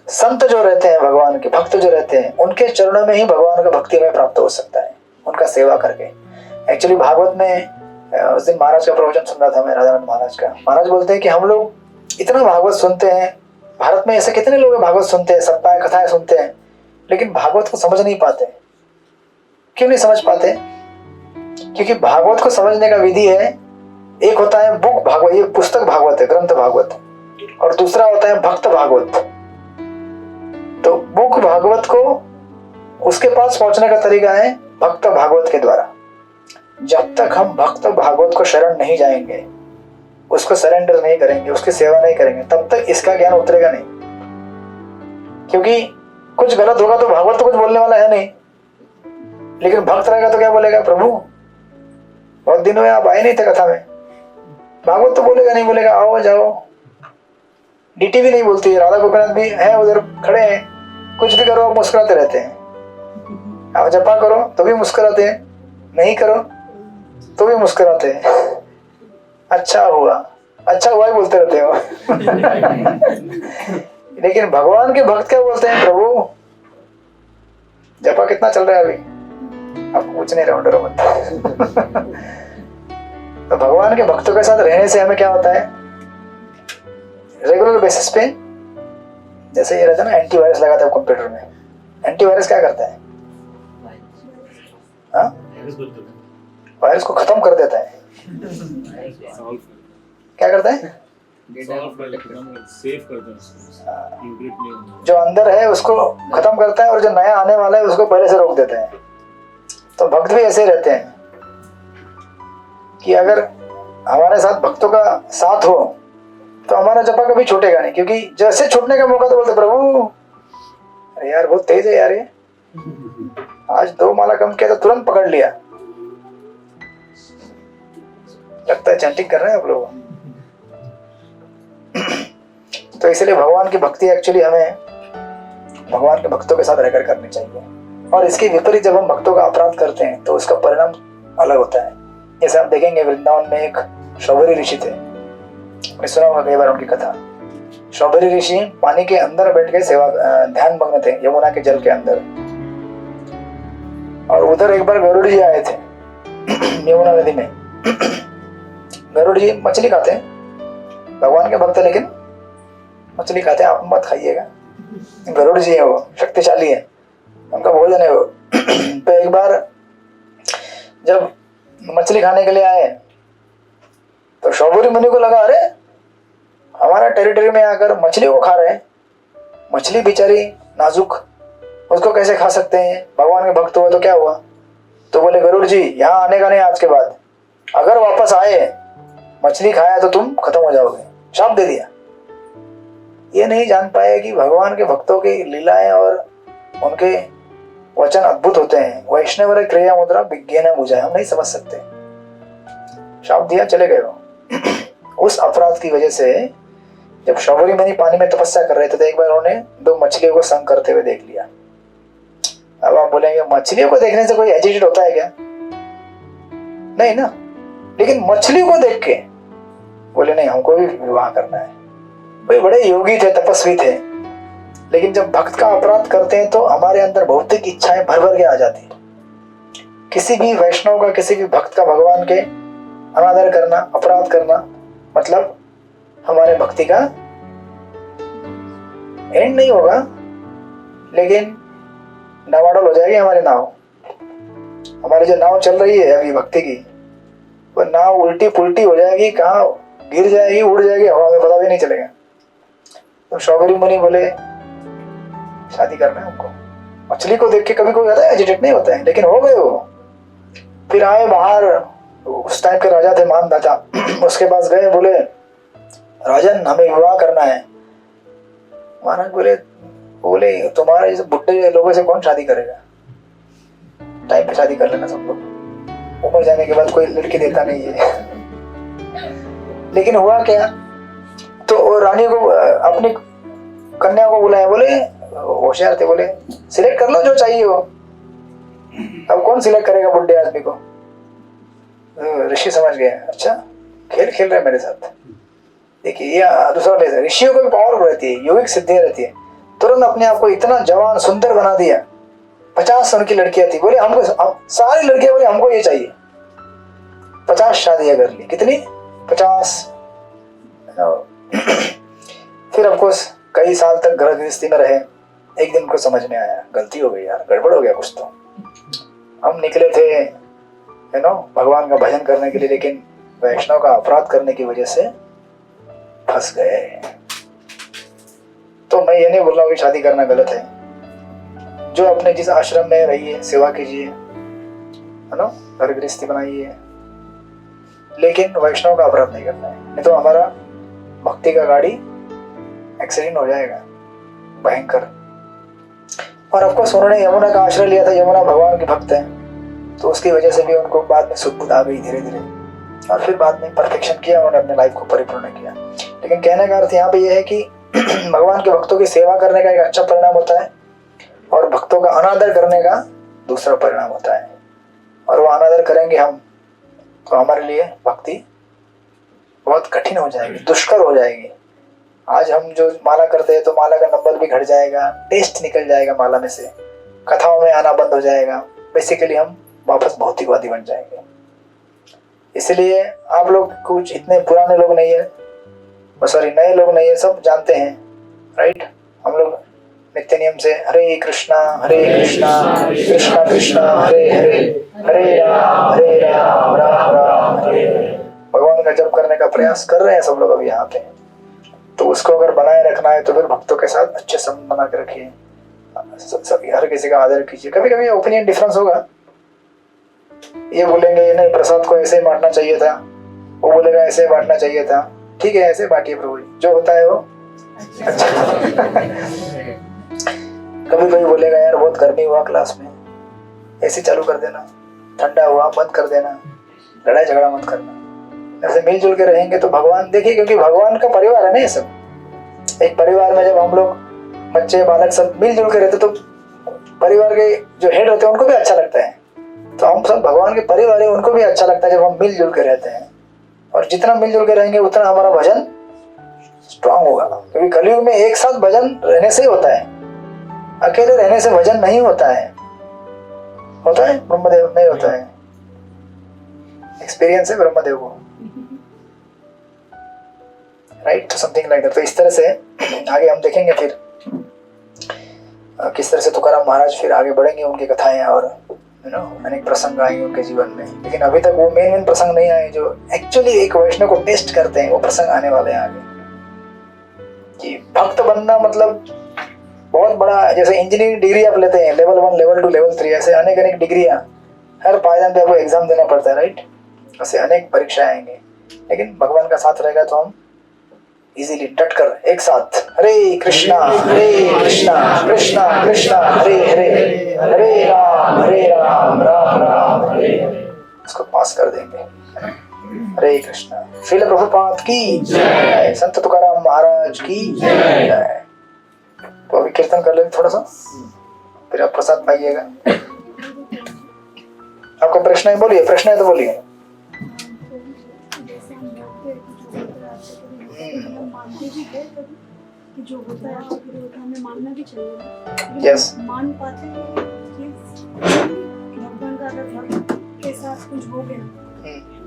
A: संत जो रहते हैं, भगवान के भक्त जो रहते हैं, उनके चरणों में ही भगवान का भक्ति में प्राप्त हो सकता है, उनका सेवा करके। एक्चुअली भागवत में उस दिन महाराज का प्रवचन सुन रहा था मैं, राधानंद महाराज का। महाराज बोलते हैं कि हम लोग इतना भागवत सुनते हैं, भारत में ऐसे कितने लोग भागवत सुनते हैं, सप्ताह कथाएं सुनते हैं, लेकिन भागवत को समझ नहीं पाते। क्यों नहीं समझ पाते? क्योंकि भागवत को समझने का विधि है, एक होता है बुक भागवत, ये पुस्तक भागवत है, ग्रंथ भागवत, और दूसरा होता है भक्त भागवत। तो बुक भागवत को उसके पास पहुंचने का तरीका है भक्त भागवत के द्वारा। जब तक हम भक्त भागवत को शरण नहीं जाएंगे, उसको सरेंडर नहीं करेंगे, उसकी सेवा नहीं करेंगे, तब तक इसका ज्ञान उतरेगा नहीं। क्योंकि कुछ गलत होगा तो भागवत तो कुछ बोलने वाला है नहीं, लेकिन भक्त रहेगा तो क्या बोलेगा? प्रभु बहुत दिन हुए आप आए नहीं थे कथा में। भागवत तो बोलेगा नहीं, बोलेगा आओ जाओ। डीटी भी नहीं बोलती है, राधा गोपीनाथ भी है उधर खड़े हैं, कुछ भी करो मुस्कुराते रहते हैं। आप जपा करो तो भी मुस्कुराते हैं, नहीं करो तो भी मुस्कुराते हैं। अच्छा हुआ ही बोलते रहते हो। लेकिन भगवान के भक्त क्या बोलते हैं? प्रभु जपा कितना चल रहा है अभी? आपको कुछ नहीं रहा, डरो मत। तो भगवान के भक्तों के साथ रहने से हमें क्या होता है? रेगुलर बेसिस पे, जैसे ये रहता है ना, एंटीवायरस लगाता है कंप्यूटर में। एंटीवायरस क्या करता है? वायरस को खत्म कर देता है। क्या करता है?
C: सेव करता है,
A: जो अंदर है उसको खत्म करता है, और जो नया आने वाला है उसको पहले से रोक देते हैं। तो भक्त भी ऐसे रहते हैं कि अगर हमारे साथ भक्तों का साथ हो तो हमारा जपा कभी छूटेगा नहीं। क्योंकि जैसे छूटने का मौका तो बोलते प्रभु अरे यार बहुत तेज है यार, ये आज 2 माला कम किया तो तुरंत पकड़ लिया। लगता है चैंटिंग कर रहे हैं आप लोग। तो इसलिए भगवान की भक्ति एक्चुअली हमें भगवान के भक्तों के साथ रहकर करनी चाहिए। और इसके विपरीत जब हम भक्तों का अपराध करते हैं तो उसका परिणाम अलग होता है। जैसे आप देखेंगे वृंदावन में एक शौबरी ऋषि थे, आपने सुना होगा कई बार उनकी कथा। शौबरी ऋषि पानी के अंदर बैठ के सेवा ध्यान मग्न थे, यमुना के जल के अंदर। और उधर एक बार गरुड़ जी आए थे यमुना नदी में। गरुड़ जी मछली खाते हैं, भगवान के भक्त, लेकिन मछली खाते हैं, आप मत खाइएगा। गरुड़ जी है, वो शक्तिशाली है, उनका भोजन है वो। तो एक बार जब मछली खाने के लिए आए तो शौबरी मुनि को लगा, अरे हमारा टेरिटरी में आकर मछली को खा रहे हैं, मछली बेचारी नाजुक, उसको कैसे खा सकते हैं, भगवान के भक्त हुए तो क्या हुआ। तो बोले गरुड़ जी यहाँ आने का नहीं आज के बाद, अगर वापस आए मछली खाया तो तुम खत्म हो जाओगे, शाप दे दिया। ये नहीं जान पाए कि भगवान के भक्तों की लीलाएं और उनके वचन अद्भुत होते हैं। वैष्णव क्रिया मुद्रा विज्ञान बुझाए, हम नहीं समझ सकते, शाप दिया चले गए वो। उस अपराध की वजह से जब शौबरी मुनि पानी में तपस्या कर रहे थे तो एक बार उन्होंने 2 मछलियों को संग करते हुए देख लिया। अब आप बोलेंगे मछलियों को देखने से कोई एजिटेट होता है क्या? नहीं ना, लेकिन मछली को देख के बोले नहीं हमको भी विवाह करना है। वे बड़े योगी थे, तपस्वी थे, लेकिन जब भक्त का अपराध करते हैं तो हमारे अंदर भौतिक इच्छाएं भर भर के आ जाती है। किसी भी वैष्णव का, किसी भी भक्त का भगवान के अनादर करना, अपराध करना, मतलब हमारे भक्ति का एंड नहीं होगा, लेकिन डमाडोल हो जाएगी हमारी नाव। हमारी जो नाव चल रही है अभी भक्ति की, वो नाव उल्टी पुल्टी हो जाएगी, कहाँ गिर जाएगी, उड़ जाएगी हवा में, पता भी नहीं चलेगा। तो शौबरी मुनि बोले शादी करना है हमको। मछली को देख के कभी कोई होता है एजिटेट नहीं होता है, लेकिन हो गए वो। फिर आए बाहर, उस टाइम के राजा थे मानदाता, उसके पास गए, बोले राजन हमें विवाह करना है। महाराज बोले तुम्हारे जैसे बुढ़े लोगों से कौन शादी करेगा, टाइम पे शादी कर लेना सब लोग, उम्र जाने के बाद कोई लड़की देता नहीं है। लेकिन हुआ क्या, तो रानी को अपनी कन्या को बुलाया, बोले होशियार थे, बोले सिलेक्ट कर लो जो चाहिए हो। अब कौन सिलेक्ट करेगा बुढ़े आदमी को? ऋषि समझ गए, अच्छा खेल खेल रहे मेरे साथ। देखिए ये दूसरा ले, ऋषियों को भी पावर रहती है, योगिक सिद्धियां रहती है। तुरंत अपने आप को इतना जवान सुंदर बना दिया। 50 उनकी लड़कियां थी, बोले हमको सारी लड़कियां बोले हमको ये चाहिए। 50 शादियां कर ली, कितनी 50। फिर ऑफकोर्स कई साल तक घर गृहस्थी में रहे। एक दिन को समझ में आया गलती हो गई यार, गड़बड़ हो गया कुछ तो। हम निकले थे भगवान का भजन करने के लिए, लेकिन वैष्णव का अपराध करने की वजह से फंस गए। तो मैं ये नहीं बोल रहा हूँ कि शादी करना गलत है, जो अपने जिस आश्रम में रहिए सेवा कीजिए, है ना, घर गृहस्थी बनाइए, लेकिन वैष्णव का अपराध नहीं करना है, नहीं तो हमारा भक्ति का गाड़ी एक्सीडेंट हो जाएगा भयंकर। और ऑफकोर्स उन्होंने यमुना का आश्रय लिया था, यमुना भगवान के भक्त हैं, तो उसकी वजह से भी उनको बाद में सुध बुध आ गई धीरे धीरे, और फिर बाद में परफेक्शन किया, उन्होंने अपने लाइफ को परिपूर्ण किया। लेकिन कहने का अर्थ यहाँ पे यह है कि भगवान के भक्तों की सेवा करने का एक अच्छा परिणाम होता है, और भक्तों का अनादर करने का दूसरा परिणाम होता है। और वो अनादर करेंगे हम तो हमारे लिए भक्ति बहुत कठिन हो जाएगी, दुष्कर हो जाएगी। आज हम जो माला करते हैं तो माला का नंबर भी घट जाएगा, टेस्ट निकल जाएगा माला में से, कथाओं में आना बंद हो जाएगा, बेसिकली हम वापस भौतिकवादी बन जाएंगे। इसलिए आप लोग कुछ इतने पुराने लोग नहीं है, सॉरी नए लोग नहीं है, सब जानते हैं, राइट। हम लोग नित्य नियम से हरे कृष्णा कृष्णा कृष्णा हरे हरे, हरे राम राम राम हरे हरे, भगवान का जप करने का प्रयास कर रहे हैं सब लोग अभी यहाँ पे। तो उसको अगर बनाए रखना है तो फिर भक्तों के साथ अच्छे संबंध बना के रखिए, हर किसी का आदर कीजिए। कभी कभी ओपिनियन डिफरेंस होगा, ये बोलेंगे ये नहीं प्रसाद को ऐसे ही बांटना चाहिए था, वो बोलेगा ऐसे बांटना चाहिए था, ठीक है ऐसे बांटिए प्रभु, जो होता है वो अच्छा। कभी कोई बोलेगा यार बहुत गर्मी हुआ क्लास में, ऐसे चालू कर देना, ठंडा हुआ बंद कर देना, लड़ाई झगड़ा मत करना। ऐसे मिलजुल के रहेंगे तो भगवान, देखिए क्योंकि भगवान का परिवार है ना ये सब, एक परिवार में जब हम लोग बच्चे बालक सब मिलजुल के रहते तो परिवार के जो हेड होते हैं उनको भी अच्छा लगता है। तो हम सब भगवान के परिवार है, उनको भी अच्छा लगता है जब हम मिलजुल के रहते हैं। और जितना मिलजुल के रहेंगे उतना हमारा भजन स्ट्रांग होगा, क्योंकि कलयुग में एक साथ भजन रहने से ही होता है, अकेले रहने से भजन नहीं होता है। होता है ब्रह्मदेव? नहीं होता है। एक्सपीरियंस है ब्रह्मदेव को, राइट? तो समथिंग लाइक दैट। तो इस तरह से आगे हम देखेंगे फिर किस तरह से तुकाराम महाराज फिर आगे बढ़ेंगे, उनकी कथाएं और अनेक प्रसंग आएंगे उनके जीवन में। लेकिन अभी तक वो मेन प्रसंग नहीं आए जो एक्चुअली एक वैष्णव को टेस्ट करते हैं, वो प्रसंग आने वाले हैं आगे। कि भक्त बनना मतलब बहुत बड़ा, जैसे इंजीनियरिंग डिग्री आप लेते हैं, लेवल 1, लेवल 2, लेवल 3, ऐसे अनेक अनेक डिग्रियां, हर पायदान पे आपको एग्जाम देना पड़ता है, राइट? ऐसे अनेक परीक्षाएं आएंगे। लेकिन भगवान का साथ रहेगा तो हम इजीली डट कर एक साथ हरे कृष्णा कृष्णा कृष्णा हरे हरे, हरे राम राम राम हरे हरे, इसको पास कर देंगे। हरे कृष्णा। श्रील प्रभुपाद की जय, संत तुकाराम महाराज की जय। तो अभी कीर्तन कर लेंगे थोड़ा सा, फिर आप प्रसाद पाइएगा। आपका प्रश्न है, बोलिए। प्रश्न है तो बोलिए।
D: मानते भी है कभी कि जो होता है आपके लिए होता है, हमें मानना भी चाहिए।
A: Yes.
D: मान पाते हैं कि भगवान का अगर भक्त के साथ कुछ हो गया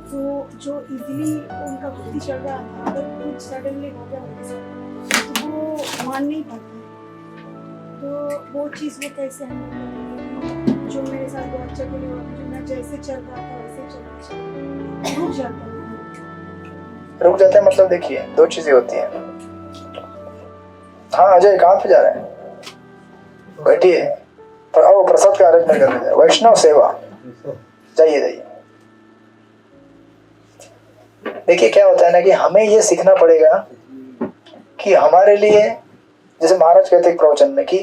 D: तो जो इजीली उनका भक्ति चल रहा था, अगर कुछ सडनली हो गया उनके साथ तो वो मान नहीं पाते। तो वो चीज़ वो कैसे हम, जो मेरे साथ बहुत अच्छा के लिए हुआ, जो मैं जैसे चल रहा था वैसे चल रुक जाता है।
A: रुक जाता है मतलब देखिए, दो चीजें होती हैं। हाँ अजय, कहाँ पे जा रहे हैं? बैठिए, पर आओ प्रसाद का अरेंजमेंट करने जाए। वैष्णव सेवा, जाइए जाइए। देखिए क्या होता है ना कि हमें ये सीखना पड़ेगा कि हमारे लिए, जैसे महाराज कहते हैं प्रवचन में कि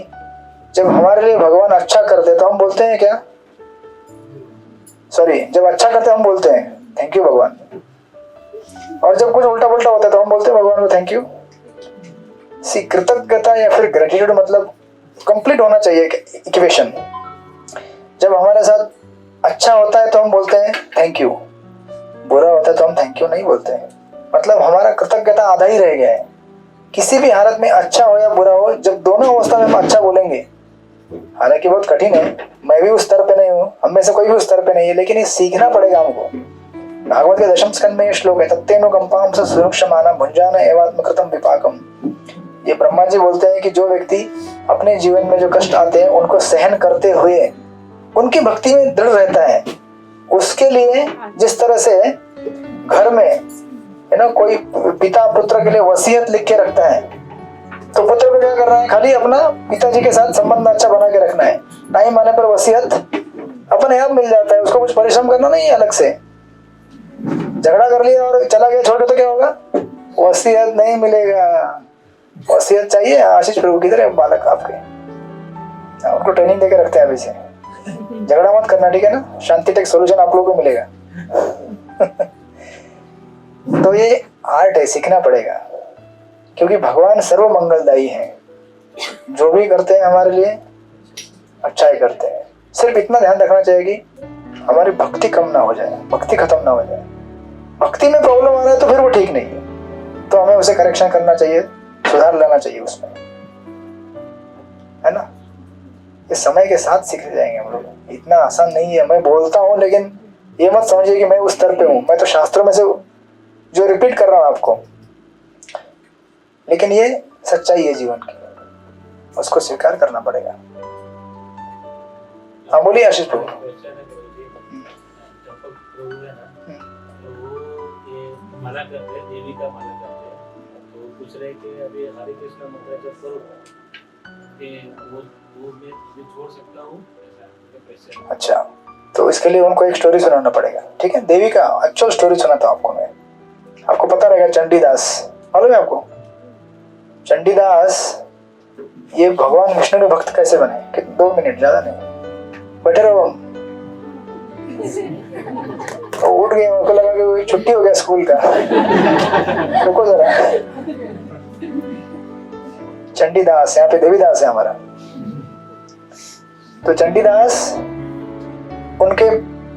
A: जब हमारे लिए भगवान अच्छा करते तो हम बोलते हैं क्या? सॉरी, जब अच्छा करते हम बोलते हैं थैंक यू भगवान, और जब कुछ उल्टा पुल्टा होता है तो हम बोलते हैं भगवान को थैंक यू। सी, कृतज्ञता या फिर ग्रेटिट्यूड मतलब कंप्लीट होना चाहिए इक्वेशन। जब हमारे साथ अच्छा होता है तो हम बोलते हैं थैंक यू, बुरा होता है तो हम थैंक यू नहीं बोलते हैं। मतलब हमारा कृतज्ञता आधा ही रह गया है। किसी भी हालत में अच्छा हो या बुरा हो, जब दोनों अवस्था में हम अच्छा बोलेंगे, हालांकि बहुत कठिन है, मैं भी उस स्तर पे नहीं हूँ, हम में से कोई भी उस स्तर पे नहीं है, लेकिन ये सीखना पड़ेगा हमको। भागवत के 10वें स्कंद में ये श्लोक है, तत्तेनुकंपां स सुरुक्षमाना भुंजान एवात्मकृतं विपाकम। ये ब्रह्मा जी बोलते हैं कि जो व्यक्ति अपने जीवन में जो कष्ट आते हैं उनको सहन करते हुए उनकी भक्ति में दृढ़ रहता है, उसके लिए जिस तरह से घर में है ना कोई पिता पुत्र के लिए वसीयत लिख के रखता है, तो पुत्र को क्या करना है? खाली अपना पिताजी के साथ संबंध अच्छा बना के रखना है। टाइम आने पर वसीयत अपने आप मिल जाता है, उसको कुछ परिश्रम करना नहीं है अलग से। झगड़ा कर लिया और चला गया छोड़ के तो क्या होगा? वसीयत नहीं मिलेगा। वसीयत चाहिए। आशीष प्रभु किधर है बालक आपके? उनको ट्रेनिंग देके रखते हैं अभी से। झगड़ा मत करना, ठीक है ना? शांति टेक सोल्यूशन आप लोगों को मिलेगा। तो ये आर्ट है, सीखना पड़ेगा, क्योंकि भगवान सर्व मंगलदायी है। जो भी करते हैं हमारे लिए अच्छा ही करते हैं। सिर्फ इतना ध्यान रखना चाहिए कि हमारी भक्ति कम ना हो जाए, भक्ति खत्म ना हो जाए। भक्ति में प्रॉब्लम आ रहा है तो फिर वो ठीक नहीं है, तो हमें उसे करेक्शन करना चाहिए, सुधार लाना चाहिए उसमें, है ना? ये समय के साथ सीख जाएंगे हम लोग। इतना आसान नहीं है। मैं बोलता हूँ, लेकिन ये मत समझिए कि मैं उस स्तर पे हूँ। मैं तो शास्त्रों में से जो रिपीट कर रहा हूँ आपको, लेकिन ये सच्चाई है जीवन की, उसको स्वीकार करना पड़ेगा। हाँ बोलिए आशीष प्रभु।
C: माला करते हैं, देवी का माला करते हैं, तो पूछ रहे कि अभी हरे कृष्ण मंत्र जब करो कि वो मैं छोड़ सकता हूँ?
A: अच्छा, तो इसके लिए उनको एक स्टोरी सुनाना पड़ेगा, ठीक है? देवी का एक्चुअल स्टोरी सुनाता हूँ आपको मैं। आपको पता रहेगा चंडीदास, मालूम है आपको? चंडीदास ये भगवान विष्णु के भक्त कैसे बने? कि 2 मिनट, ज्यादा नहीं, बैठे रहो। तो उठ गए, उनको लगा कि छुट्टी हो गया स्कूल का। रुको जरा, चंडीदास, यहाँ पे देवीदास है हमारा। तो चंडीदास उनके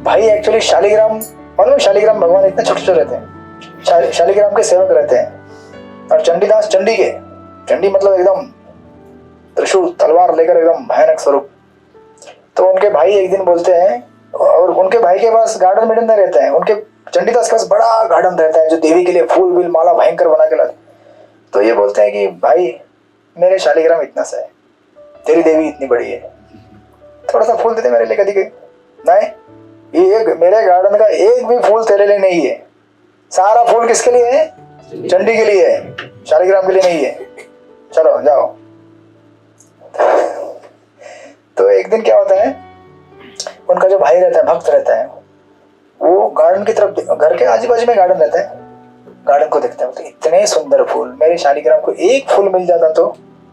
A: भाई एक्चुअली शालिग्राम, मालूम शालिग्राम भगवान इतने छोटे छोटे रहते हैं, शालिग्राम के सेवक रहते हैं। और चंडीदास चंडी के, चंडी मतलब एकदम त्रिशूल तलवार लेकर एकदम भयानक स्वरूप। तो उनके भाई एक दिन बोलते हैं, और उनके भाई के पास गार्डन मेडन नहीं रहता है, उनके चंडीदास के पास बड़ा गार्डन रहता है जो देवी के लिए फूल बिल माला भयंकर बना के लाते। तो ये बोलते हैं कि भाई मेरे शालिग्राम इतना सा है, तेरी देवी इतनी बड़ी है, थोड़ा सा फूल देते मेरे लिए कभी कभी। नहीं, ये मेरे गार्डन का एक भी फूल तेरे लिए नहीं है, सारा फूल किसके लिए है? चंडी के लिए है, शालिग्राम के लिए नहीं है, चलो जाओ। तो एक दिन क्या होता है, उनका जो भाई रहता है, भक्त रहता है, वो गार्डन की तरफ, घर के आजू बाजू में गार्डन रहता है, गार्डन को देखते हैं, तो इतने सुंदर फूल, मेरे शालिग्राम को एक फूल मिल जाता तो,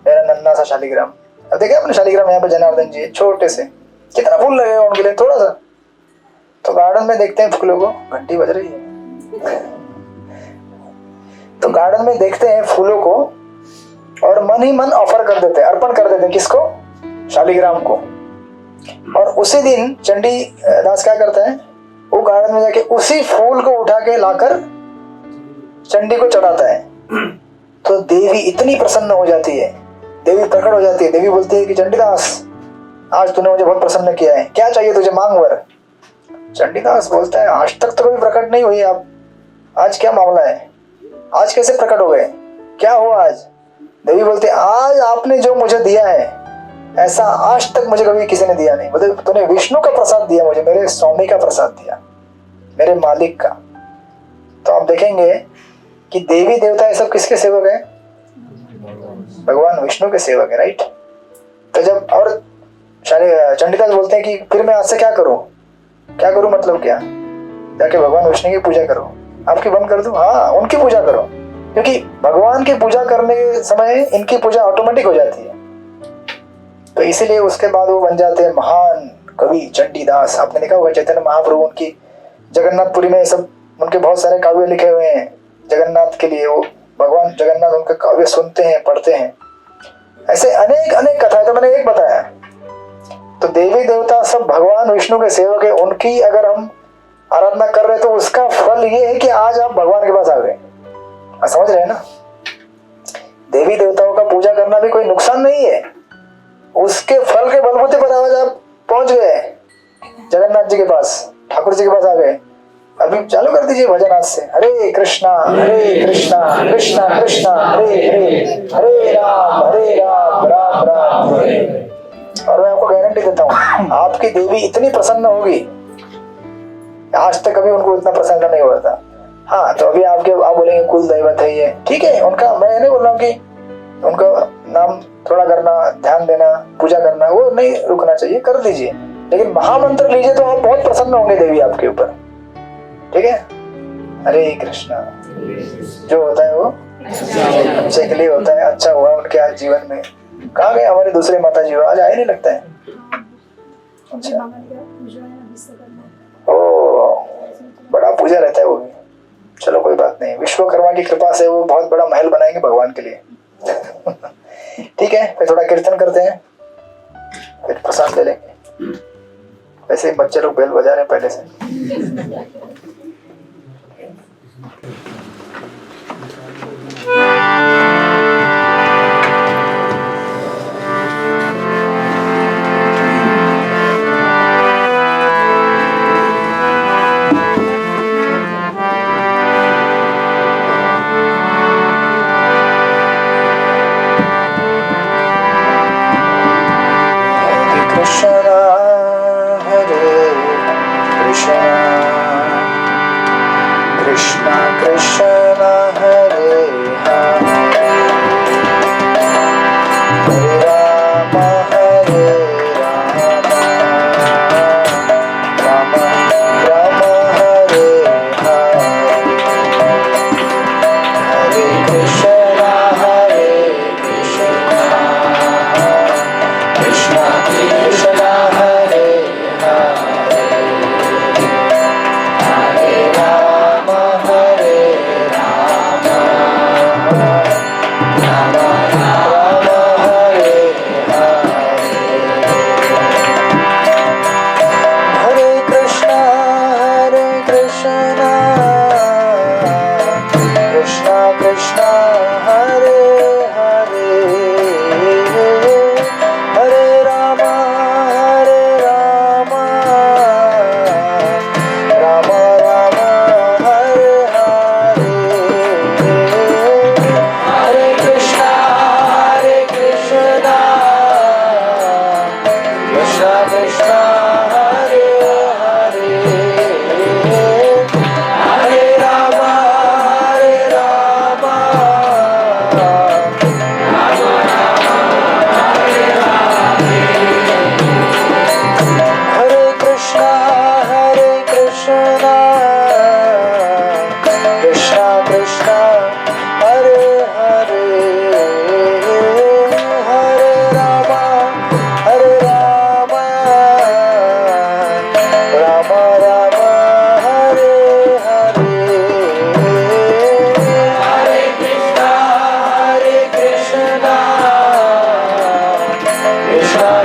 A: मेरा नन्ना सा शालिग्राम। अब देखे अपने शालिग्राम यहाँ पे जनार्दन जी छोटे से, कितना फूल लगेगा उनके लिए, थोड़ा सा। तो गार्डन में देखते हैं फूलों को, घंटी बज रही है। तो गार्डन में देखते हैं फूलों को और मन ही मन ऑफर कर देते हैं, अर्पण कर देते हैं, किसको? शालिग्राम को। और उसी दिन चंडी दास क्या करता है, वो गार्डन में जाके उसी फूल को उठा के लाकर चंडी को चढ़ाता है। तो देवी इतनी प्रसन्न हो जाती है, देवी प्रकट हो जाती है। देवी बोलती है कि चंडीदास आज तूने मुझे बहुत प्रसन्न किया है, क्या चाहिए तुझे, मांग वर। चंडीदास बोलता है आज तक तो कभी प्रकट नहीं हुई आप, आज क्या मामला है, आज कैसे प्रकट हो गए, क्या हुआ आज? देवी बोलती है आज आपने जो मुझे दिया है ऐसा आज तक मुझे कभी किसी ने दिया नहीं। मतलब तूने विष्णु का प्रसाद दिया मुझे, मेरे स्वामी का प्रसाद दिया, मेरे मालिक का। तो आप देखेंगे कि देवी देवता ये सब किसके सेवक है? भगवान विष्णु के सेवक है, राइट। तो जब और चंडीदास बोलते हैं कि फिर मैं आज से क्या करूं, क्या करूं मतलब क्या, जाके भगवान विष्णु की पूजा करो, आपकी बंद कर दूं? हाँ, उनकी पूजा करो, क्योंकि भगवान की पूजा करने के समय इनकी पूजा ऑटोमेटिक हो जाती है। तो इसीलिए उसके बाद वो बन जाते हैं महान कवि चंडीदास। आपने देखा होगा चैतन्य महाप्रभु उनकी जगन्नाथपुरी में सब उनके बहुत सारे काव्य लिखे हुए हैं जगन्नाथ के लिए। वो भगवान जगन्नाथ उनका काव्य सुनते हैं, पढ़ते हैं। ऐसे अनेक अनेक कथाएं, तो मैंने एक बताया। तो देवी देवता सब भगवान विष्णु के सेवक है, उनकी अगर हम आराधना कर रहे हैं तो उसका फल ये है कि आज आप भगवान के पास आ गए। समझ रहे हैं ना? देवी देवताओं का पूजा करना भी कोई नुकसान नहीं है, उसके फल के बलबूते पर आज आप पहुंच गए जगन्नाथ जी के पास, ठाकुर जी के पास आ गए। अभी चालू कर दीजिए भजन आज से, हरे कृष्णा कृष्णा कृष्णा हरे हरे, हरे राम राम राम हरे। और मैं आपको गारंटी देता हूँ आपकी देवी इतनी प्रसन्न होगी, आज तक कभी उनको इतना प्रसन्न नहीं हुआ था। हाँ, तो अभी आप बोलेंगे कुल दैवत है ये, ठीक है, उनका मैं नहीं बोल रहा हूँ कि उनका नाम थोड़ा करना, ध्यान देना, पूजा करना वो नहीं रुकना चाहिए, कर दीजिए, लेकिन महामंत्र लीजिए तो आप बहुत प्रसन्न होंगे देवी आपके ऊपर। ठीक है, हरे कृष्णा। जो होता है वो अच्छे के लिए होता है, अच्छा हुआ उनके आज जीवन में। कहाँ गए हमारे दूसरे माता जी, आज आए नहीं लगता है। अच्छा, ओ बड़ा पूजा रहता है वो भी। चलो कोई बात नहीं, विश्वकर्मा की कृपा से वो बहुत बड़ा महल बनाएंगे भगवान के लिए। ठीक है, फिर थोड़ा कीर्तन करते हैं, फिर प्रसाद ले लेंगे। वैसे ही बच्चे लोग बेल बजा रहे हैं पहले से। Hare Krishna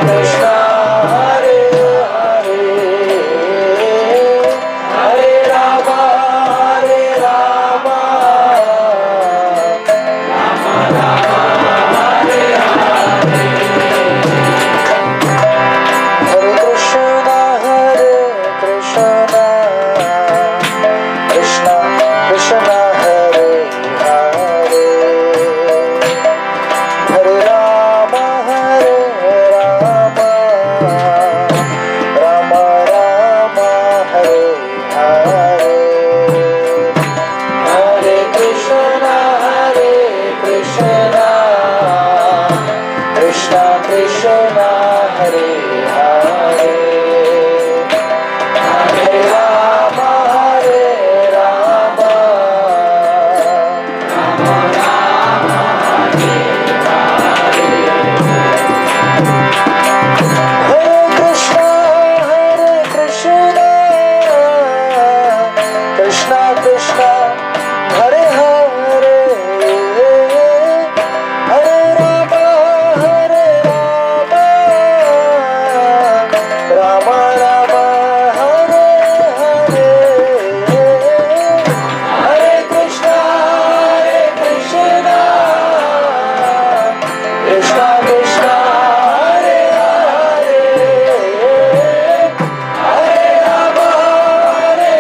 A: कृष्णा हरे हरे हरे राम हरे राम हरे कृष्णा कृष्णा कृष्णा हरे हरे हरे राम राम राम हरे हरे हरे कृष्णा कृष्णा कृष्णा हरे हरे हरे राम हरे कृष्णा कृष्णा कृष्णा हरे हरे हरे राम राम राम हरे हरे हरे कृष्णा कृष्णा कृष्णा हरे हरे हरे राम हरे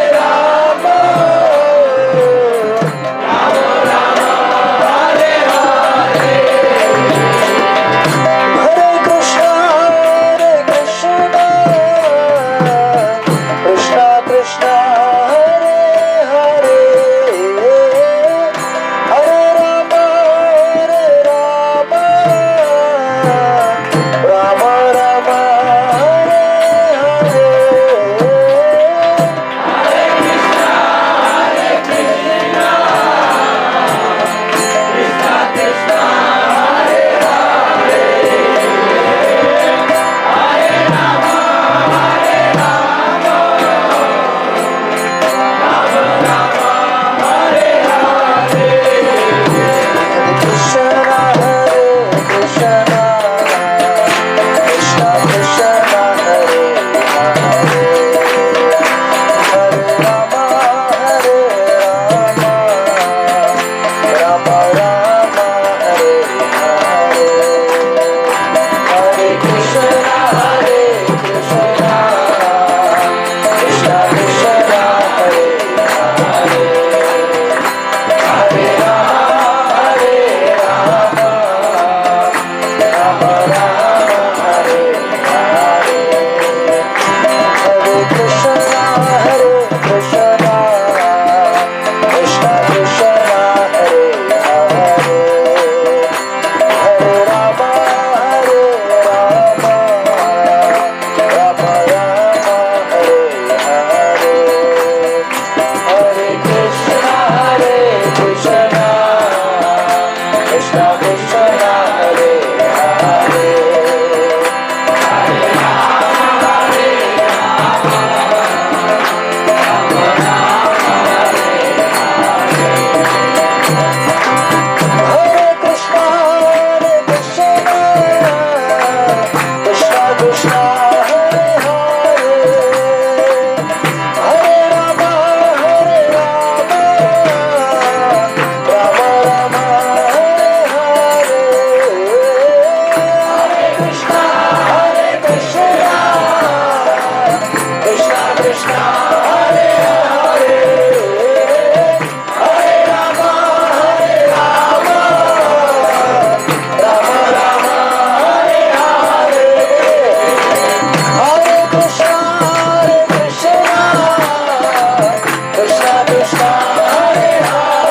A: कृष्णा कृष्णा कृष्णा हरे हरे हरे राम राम राम हरे हरे कृष्णा कृष्णा कृष्णा हरे हरे हरे राम राम राम हरे हरे हरे कृष्णा कृष्णा कृष्णा हरे हरे हरे राम राम राम हरे हरे हरे कृष्णा कृष्णा कृष्णा हरे हरे हरे राम राम राम हरे हरे हरे कृष्णा कृष्णा कृष्णा हरे हरे हरे कृष्णा कृष्णा हरे हरे हरे राम राम राम हरे हरे हरे कृष्णा कृष्णा हरे हरे हरे राम राम हरे हरे हरे कृष्णा कृष्णा हरे हरे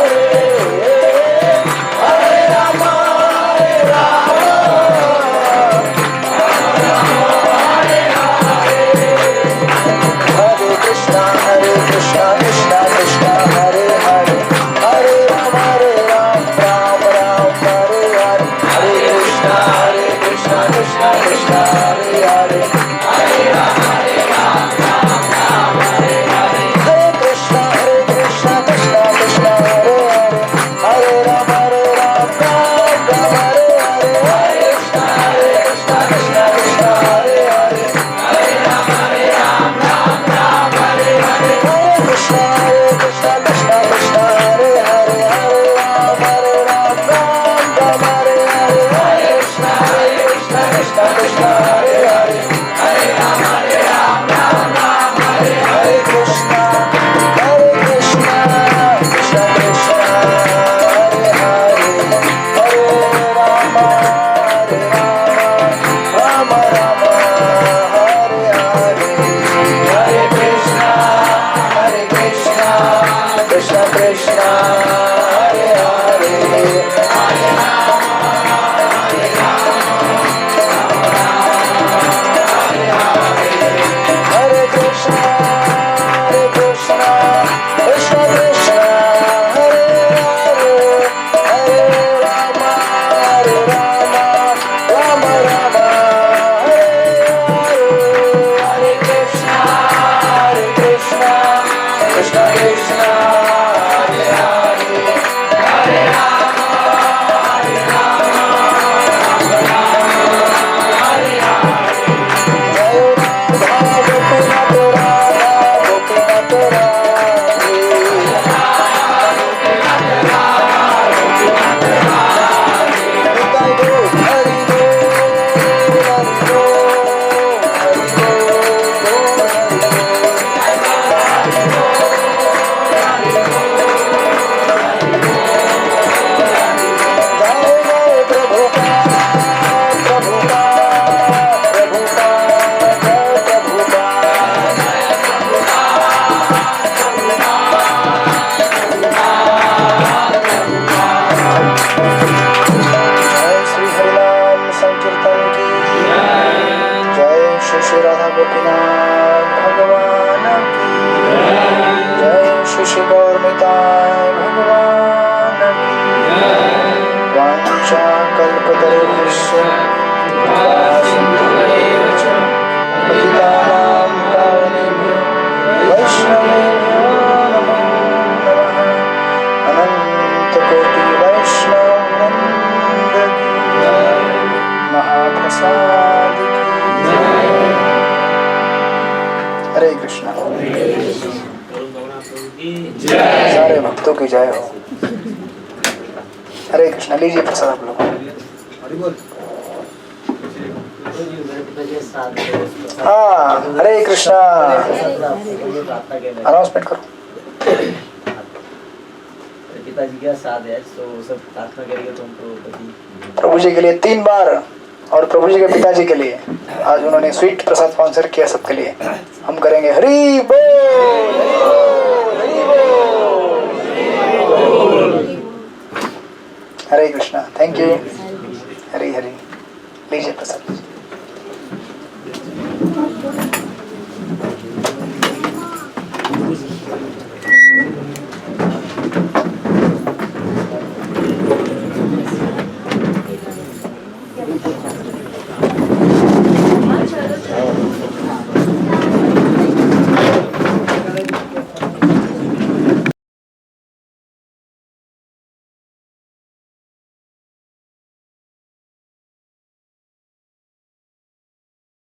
A: हरे राम हरे कृष्णा कृष्णा कृष्णा हरे हरे हरे राम राम हरे हरे हरे कृष्णा कृष्णा कृष्णा हरे हरे हरे कृष्णा कृष्णा कृष्णा हरे हरे हरे राम राम हरे हरे हरे कृष्णा कृष्णा कृष्णा कृष्णा हरे हरे हरे राम राम राम हरे हरे कृष्णा कृष्णा कृष्णा हरे हरे हरे राम राम राम हरे हरे हरे कृष्णा कृष्णा कृष्णा हरे हरे हरे कृष्णा कृष्णा कृष्णा हरे हरे हरे राम राम हरे हरे हरे कृष्णा कृष्णा कृष्णा हरे हरे हरे राम जय राधा गोपीनाथ राधे हरि बोल हरि बोल जय जय प्रभुपाद जय प्रभुपाद जय श्री हरिनाम संकीर्तन की जय श्री श्री राधा गोपीनाथ भगवान की जय श्री श्री गौरमिताय भगवान की वांछा कल्पतरुभ्यश्च कृपासिन्धुभ्येव च पतितानां पावनेभ्यो वैष्णवेभ्यो नमो नमः अनन्तकोटि वैष्णववृन्द की महाप्रसाद की हरे कृष्णा
C: वरुण गौड़ा प्रभु की
A: सारे भक्तों की जय हो हरे कृष्णा लीजिए प्रसाद आप लोग हाँ हरे कृष्णा अनाउंसमेंट करो
E: पिताजी का साथ है तो सब प्रार्थना करेंगे तो उनको
A: प्रभु जी के लिए 3 बार और प्रभु जी के पिताजी के लिए आज उन्होंने स्वीट प्रसाद स्पॉन्सर किया सबके लिए हम करेंगे हरि बोल हरि बोल हरे कृष्णा थैंक यू हरि हरि लीजिए प्रसाद